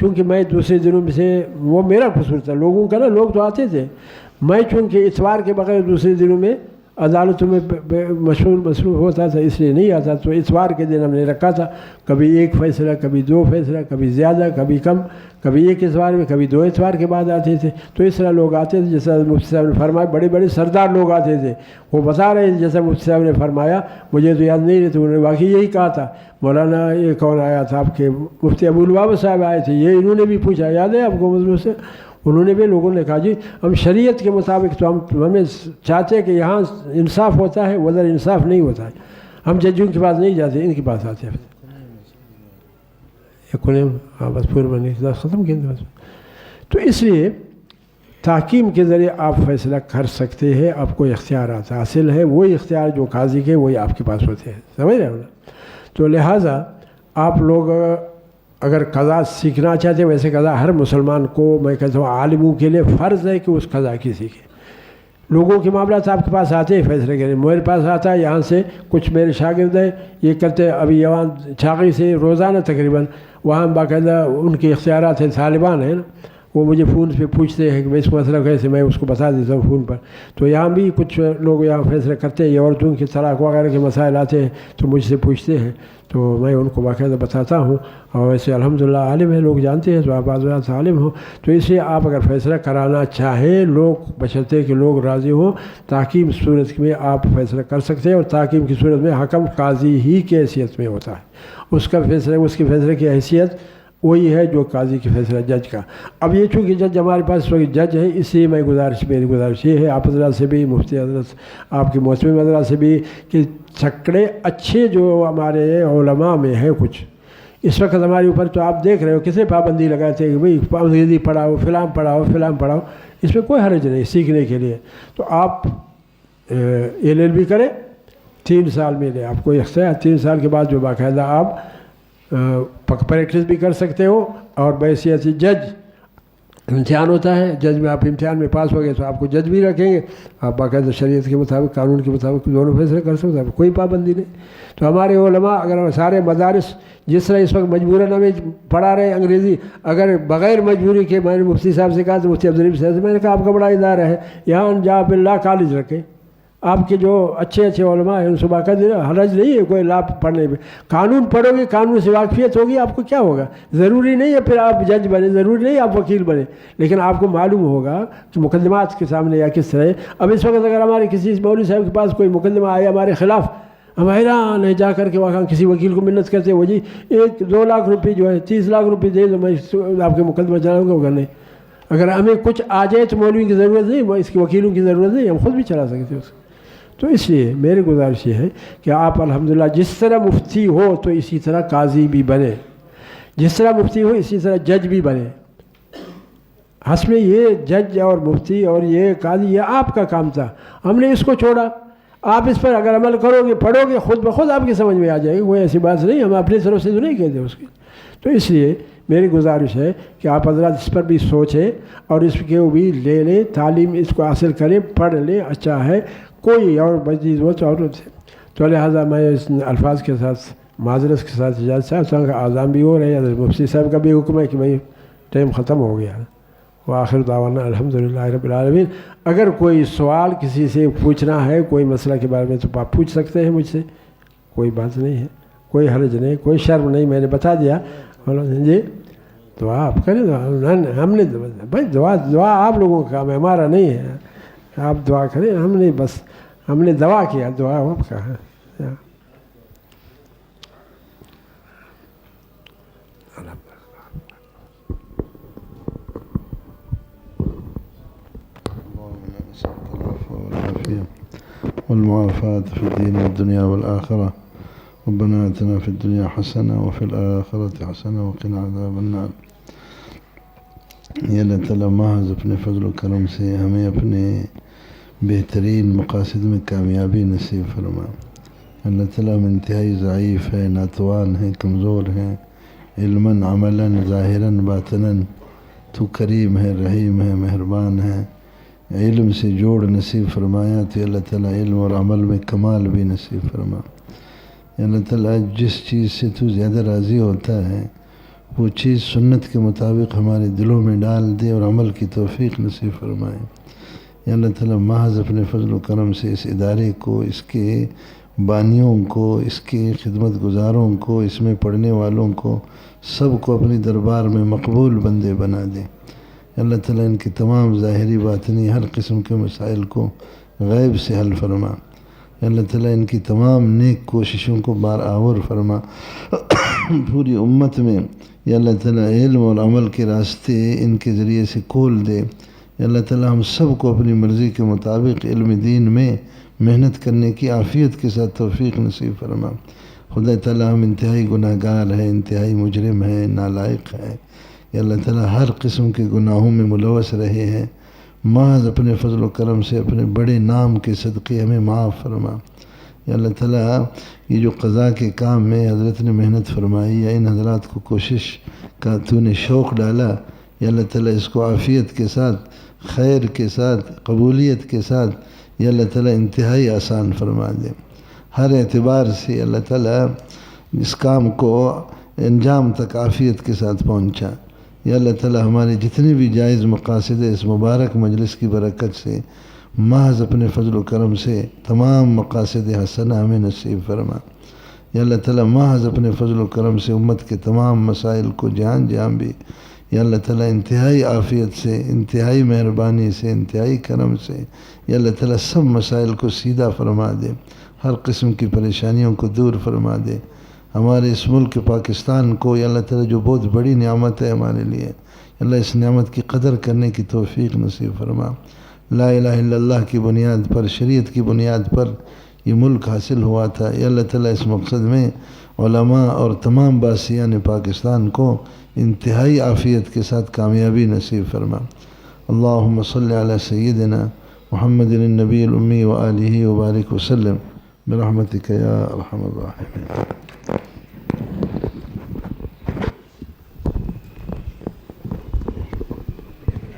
چونکہ میں دوسرے دنوں میں سے وہ میرا قصور تھا، لوگوں کا نا، لوگ تو آتے تھے، میں چونکہ اتوار کے بغیر دوسرے دنوں میں عدالتوں میں مصروف ہوتا تھا، اس لیے نہیں آتا، تو اتوار کے دن ہم نے رکھا تھا، کبھی ایک فیصلہ، کبھی دو فیصلہ، کبھی زیادہ، کبھی کم، کبھی ایک اتوار میں، کبھی دو اتوار کے بعد آتے تھے۔ تو اس طرح لوگ آتے تھے، جیسا مفتی صاحب نے فرمایا، بڑے بڑے سردار لوگ آتے تھے، وہ بتا رہے تھے جیسا مفتی صاحب نے فرمایا، مجھے تو یاد نہیں رہتے، انہوں نے واقعی یہی کہا تھا۔ مولانا یہ کون آیا تھا آپ کے مفتی ابو البابا صاحب آئے تھے، یہ انہوں نے بھی پوچھا، یاد ہے آپ کو مجھ سے؟ انہوں نے بھی، لوگوں نے کہا جی ہم شریعت کے مطابق تو ہمیں چاہتے ہیں کہ یہاں انصاف ہوتا ہے، ادھر انصاف نہیں ہوتا ہے، ہم ججوں کے پاس نہیں جاتے، ان کے پاس آتے ہیں۔ ہاں بس پورے میں نہیں ختم کیا بس۔ تو اس لیے تحکیم کے ذریعے آپ فیصلہ کر سکتے ہیں، آپ کو اختیارات حاصل ہے، وہی اختیار جو قاضی کے وہی آپ کے پاس ہوتے ہیں، سمجھ رہے ہو نا؟ تو لہٰذا آپ لوگ اگر قضا سیکھنا چاہتے ہیں، ویسے قضا ہر مسلمان کو، میں کہتا ہوں عالموں کے لیے فرض ہے کہ اس قضا کی سیکھے۔ لوگوں کے معاملات آپ کے پاس آتے ہیں فیصلے کے لیے، میرے پاس آتا ہے، یہاں سے کچھ میرے شاگرد ہیں یہ کرتے ہیں، ابھی یہاں چھاغی سے روزانہ تقریباً وہاں باقاعدہ ان کے اختیارات ہیں، طالبان ہیں نا، وہ مجھے فون پہ پوچھتے ہیں کہ میں اس مسئلہ کیسے، میں اس کو بتا دیتا ہوں فون پر۔ تو یہاں بھی کچھ لوگ یہاں فیصلہ کرتے ہیں، یہ عورتوں کے طلاق وغیرہ کے مسائل آتے ہیں تو مجھ سے پوچھتے ہیں، تو میں ان کو باقاعدہ بتاتا ہوں، اور ویسے الحمدللہ عالم ہے، لوگ جانتے ہیں، تو آپ حضرات عالم ہو، تو اس لیے آپ اگر فیصلہ کرانا چاہیں، لوگ بشرطے کہ لوگ راضی ہوں، تحکیم صورت میں آپ فیصلہ کر سکتے ہیں، اور تحکیم کی صورت میں حکم قاضی ہی کی حیثیت میں ہوتا ہے، اس کا فیصلہ، اس کے فیصلے کی حیثیت وہی ہے جو قاضی کی فیصلہ جج کا۔ اب یہ چونکہ جج ہمارے پاس اس وقت جج ہے، اس لیے میری گزارش یہ ہے آپ حضرات سے بھی، مفتی حضرت آپ کے موسمی حضرات سے بھی، کہ چھکڑے اچھے جو ہمارے علماء میں ہیں کچھ اس وقت ہمارے اوپر، تو آپ دیکھ رہے ہو کسے پابندی لگاتے ہیں کہ بھئی انگریزی پڑھاؤ، فلاں پڑھاؤ، فلاں پڑھاؤ، اس میں کوئی حرج نہیں سیکھنے کے لیے۔ تو آپ LLB کریں، 3 سال میں لے آپ کو اختیار، 3 سال کے بعد جو باقاعدہ آپ پریکٹس بھی کر سکتے ہو، اور بحیثیت جج امتحان ہوتا ہے، جج میں آپ امتحان میں پاس ہو گئے تو آپ کو جج بھی رکھیں گے، آپ باقاعدہ شریعت کے مطابق، قانون کے مطابق دونوں فیصلے کر سکتے ہیں، کوئی پابندی نہیں۔ تو ہمارے علماء اگر سارے مدارس جس طرح اس وقت مجبوراً ہمیں پڑھا رہے انگریزی، اگر بغیر مجبوری کے، میں نے مفتی صاحب سے کہا، تو مفتی عبدالرحیم صاحب سے میں نے کہا آپ کا بڑا ادارہ ہے، یہاں جا پہ لا کالج رکھیں، آپ کے جو اچھے علماء ہیں ان سے باقاعدہ حرج نہیں ہے کوئی لا پڑھنے میں، قانون پڑھو گے، قانون سے واقفیت ہوگی، آپ کو کیا ہوگا، ضروری نہیں ہے پھر آپ جج بنے، ضروری نہیں آپ وکیل بنے، لیکن آپ کو معلوم ہوگا کہ مقدمات کے سامنے یا کس طرح۔ اب اس وقت اگر ہمارے کسی مولوی صاحب کے پاس کوئی مقدمہ آیا ہمارے خلاف، ہم حیران ہے، جا کر کے وہاں کسی وکیل کو منت کرتے ہیں، وہ جی 1-2 لاکھ روپے جو ہے 30 لاکھ روپے دے دو، میں آپ کے مقدمہ چلاؤں گا، اگر نہیں، اگر ہمیں کچھ آ جائے تو مولوی کی ضرورت نہیں، اس کے وکیلوں کی ضرورت نہیں، ہم خود بھی چلا سکتے ہیں اس کو۔ تو اس لیے میری گزارش یہ ہے کہ آپ الحمدللہ جس طرح مفتی ہو تو اسی طرح قاضی بھی بنے، جس طرح مفتی ہو اسی طرح جج بھی بنے۔ حسب یہ جج اور مفتی اور یہ قاضی یہ آپ کا کام تھا، ہم نے اس کو چھوڑا، آپ اس پر اگر عمل کرو گے، پڑھو گے، خود بخود آپ کی سمجھ میں آ جائے گی، کوئی ایسی بات نہیں، ہم اپنی طرف سے تو نہیں کہتے اس کی۔ تو اس لیے میری گزارش ہے کہ آپ حضرات اس پر بھی سوچیں اور اس کے بھی لے لیں، تعلیم اس کو حاصل کریں، پڑھ لیں، اچھا ہے، کوئی اور مزید وہ ضرورت ہے۔ تو لہٰذا میں اس الفاظ کے ساتھ معذرت کے ساتھ اجازت چاہتا ہوں کہ آذان بھی ہو رہے ہیں، مفتی صاحب کا بھی حکم ہے کہ بھائی ٹائم ختم ہو گیا۔ وآخر دعوانا الحمدللہ رب العالمین۔ اگر کوئی سوال کسی سے پوچھنا ہے کوئی مسئلہ کے بارے میں تو آپ پوچھ سکتے ہیں مجھ سے، کوئی بات نہیں ہے، کوئی حرج نہیں، کوئی شرم نہیں، میں نے بتا دیا جی۔ دعا آپ کریں، ہم نے بھائی دعا آپ لوگوں کا کام ہے، ہمارا نہیں ہے، آپ دعا کریں، ہم نے بس ہم نے دعا کیا، دعا آپ کا ہے۔ والمعافاة في الدين والدنيا والآخرة. ربنا آتنا في الدنيا حسنة وفي الآخرة حسنة وقنا عذاب النار۔ یہ اللہ تعالیٰ محض اپنے فضل و کرم سے ہمیں اپنے بہترین مقاصد میں کامیابی نصیب فرما۔ اللہ تعالیٰ ہم انتہائی ضعیف ہے، ناتوان ہیں، کمزور ہیں، علماً عملاً ظاہراً باطناً، تو کریم ہے، رحیم ہے، مہربان ہے، علم سے جوڑ نصیب فرمایا تو اللہ تعالیٰ علم اور عمل میں کمال بھی نصیب فرما۔ اللہ تعالیٰ جس چیز سے تو زیادہ راضی ہوتا ہے وہ چیز سنت کے مطابق ہمارے دلوں میں ڈال دے اور عمل کی توفیق نصیب فرمائے۔ یا اللہ تعالیٰ محض اپنے فضل و کرم سے اس ادارے کو، اس کے بانیوں کو، اس کے خدمت گزاروں کو، اس میں پڑھنے والوں کو، سب کو اپنی دربار میں مقبول بندے بنا دے۔ اللہ تعالیٰ ان کی تمام ظاہری باطنی ہر قسم کے مسائل کو غیب سے حل فرما۔ اللہ تعالیٰ ان کی تمام نیک کوششوں کو بار آور فرما۔ پوری امت میں یا اللہ تعالیٰ علم اور عمل کے راستے ان کے ذریعے سے کھول دے۔ یا اللہ تعالیٰ ہم سب کو اپنی مرضی کے مطابق علم دین میں محنت کرنے کی عافیت کے ساتھ توفیق نصیب فرما۔ خدا تعالیٰ ہم انتہائی گناہ گار ہیں، انتہائی مجرم ہیں، نالائق ہیں۔ یا اللہ تعالیٰ ہر قسم کے گناہوں میں ملوث رہے ہیں، محض اپنے فضل و کرم سے اپنے بڑے نام کے صدقے ہمیں معاف فرما۔ یا اللہ تعالیٰ یہ جو قضاء کے کام میں حضرت نے محنت فرمائی یا ان حضرات کو کوشش کا تو نے شوق ڈالا، یا اللہ تعالیٰ اس کو عافیت کے ساتھ، خیر کے ساتھ، قبولیت کے ساتھ یا اللہ تعالیٰ انتہائی آسان فرما دے۔ ہر اعتبار سے اللہ تعالیٰ اس کام کو انجام تک عافیت کے ساتھ پہنچا۔ یا اللہ تعالیٰ ہمارے جتنے بھی جائز مقاصد اس مبارک مجلس کی برکت سے محض اپنے فضل و کرم سے تمام مقاصد حسنہ ہمیں نصیب فرما۔ یا اللہ تعالیٰ محض اپنے فضل و کرم سے امت کے تمام مسائل کو جہاں جہاں بھی یا اللہ تعالیٰ انتہائی عافیت سے، انتہائی مہربانی سے، انتہائی کرم سے یا اللہ تعالیٰ سب مسائل کو سیدھا فرما دے، ہر قسم کی پریشانیوں کو دور فرما دے۔ ہمارے اس ملک پاکستان کو یا اللہ تعالیٰ جو بہت بڑی نعمت ہے ہمارے لیے، اللہ اس نعمت کی قدر کرنے کی توفیق نصیب فرما۔ لا الہ الا اللہ کی بنیاد پر، شریعت کی بنیاد پر یہ ملک حاصل ہوا تھا۔ یا اللہ تعالیٰ اس مقصد میں علماء اور تمام باسیان پاکستان کو انتہائی عافیت کے ساتھ کامیابی نصیب فرما۔ اللہم صلی علی سیدنا محمد النبی الامی وآلہ وبارک وسلم برحمتک یا ارحم الراحمین۔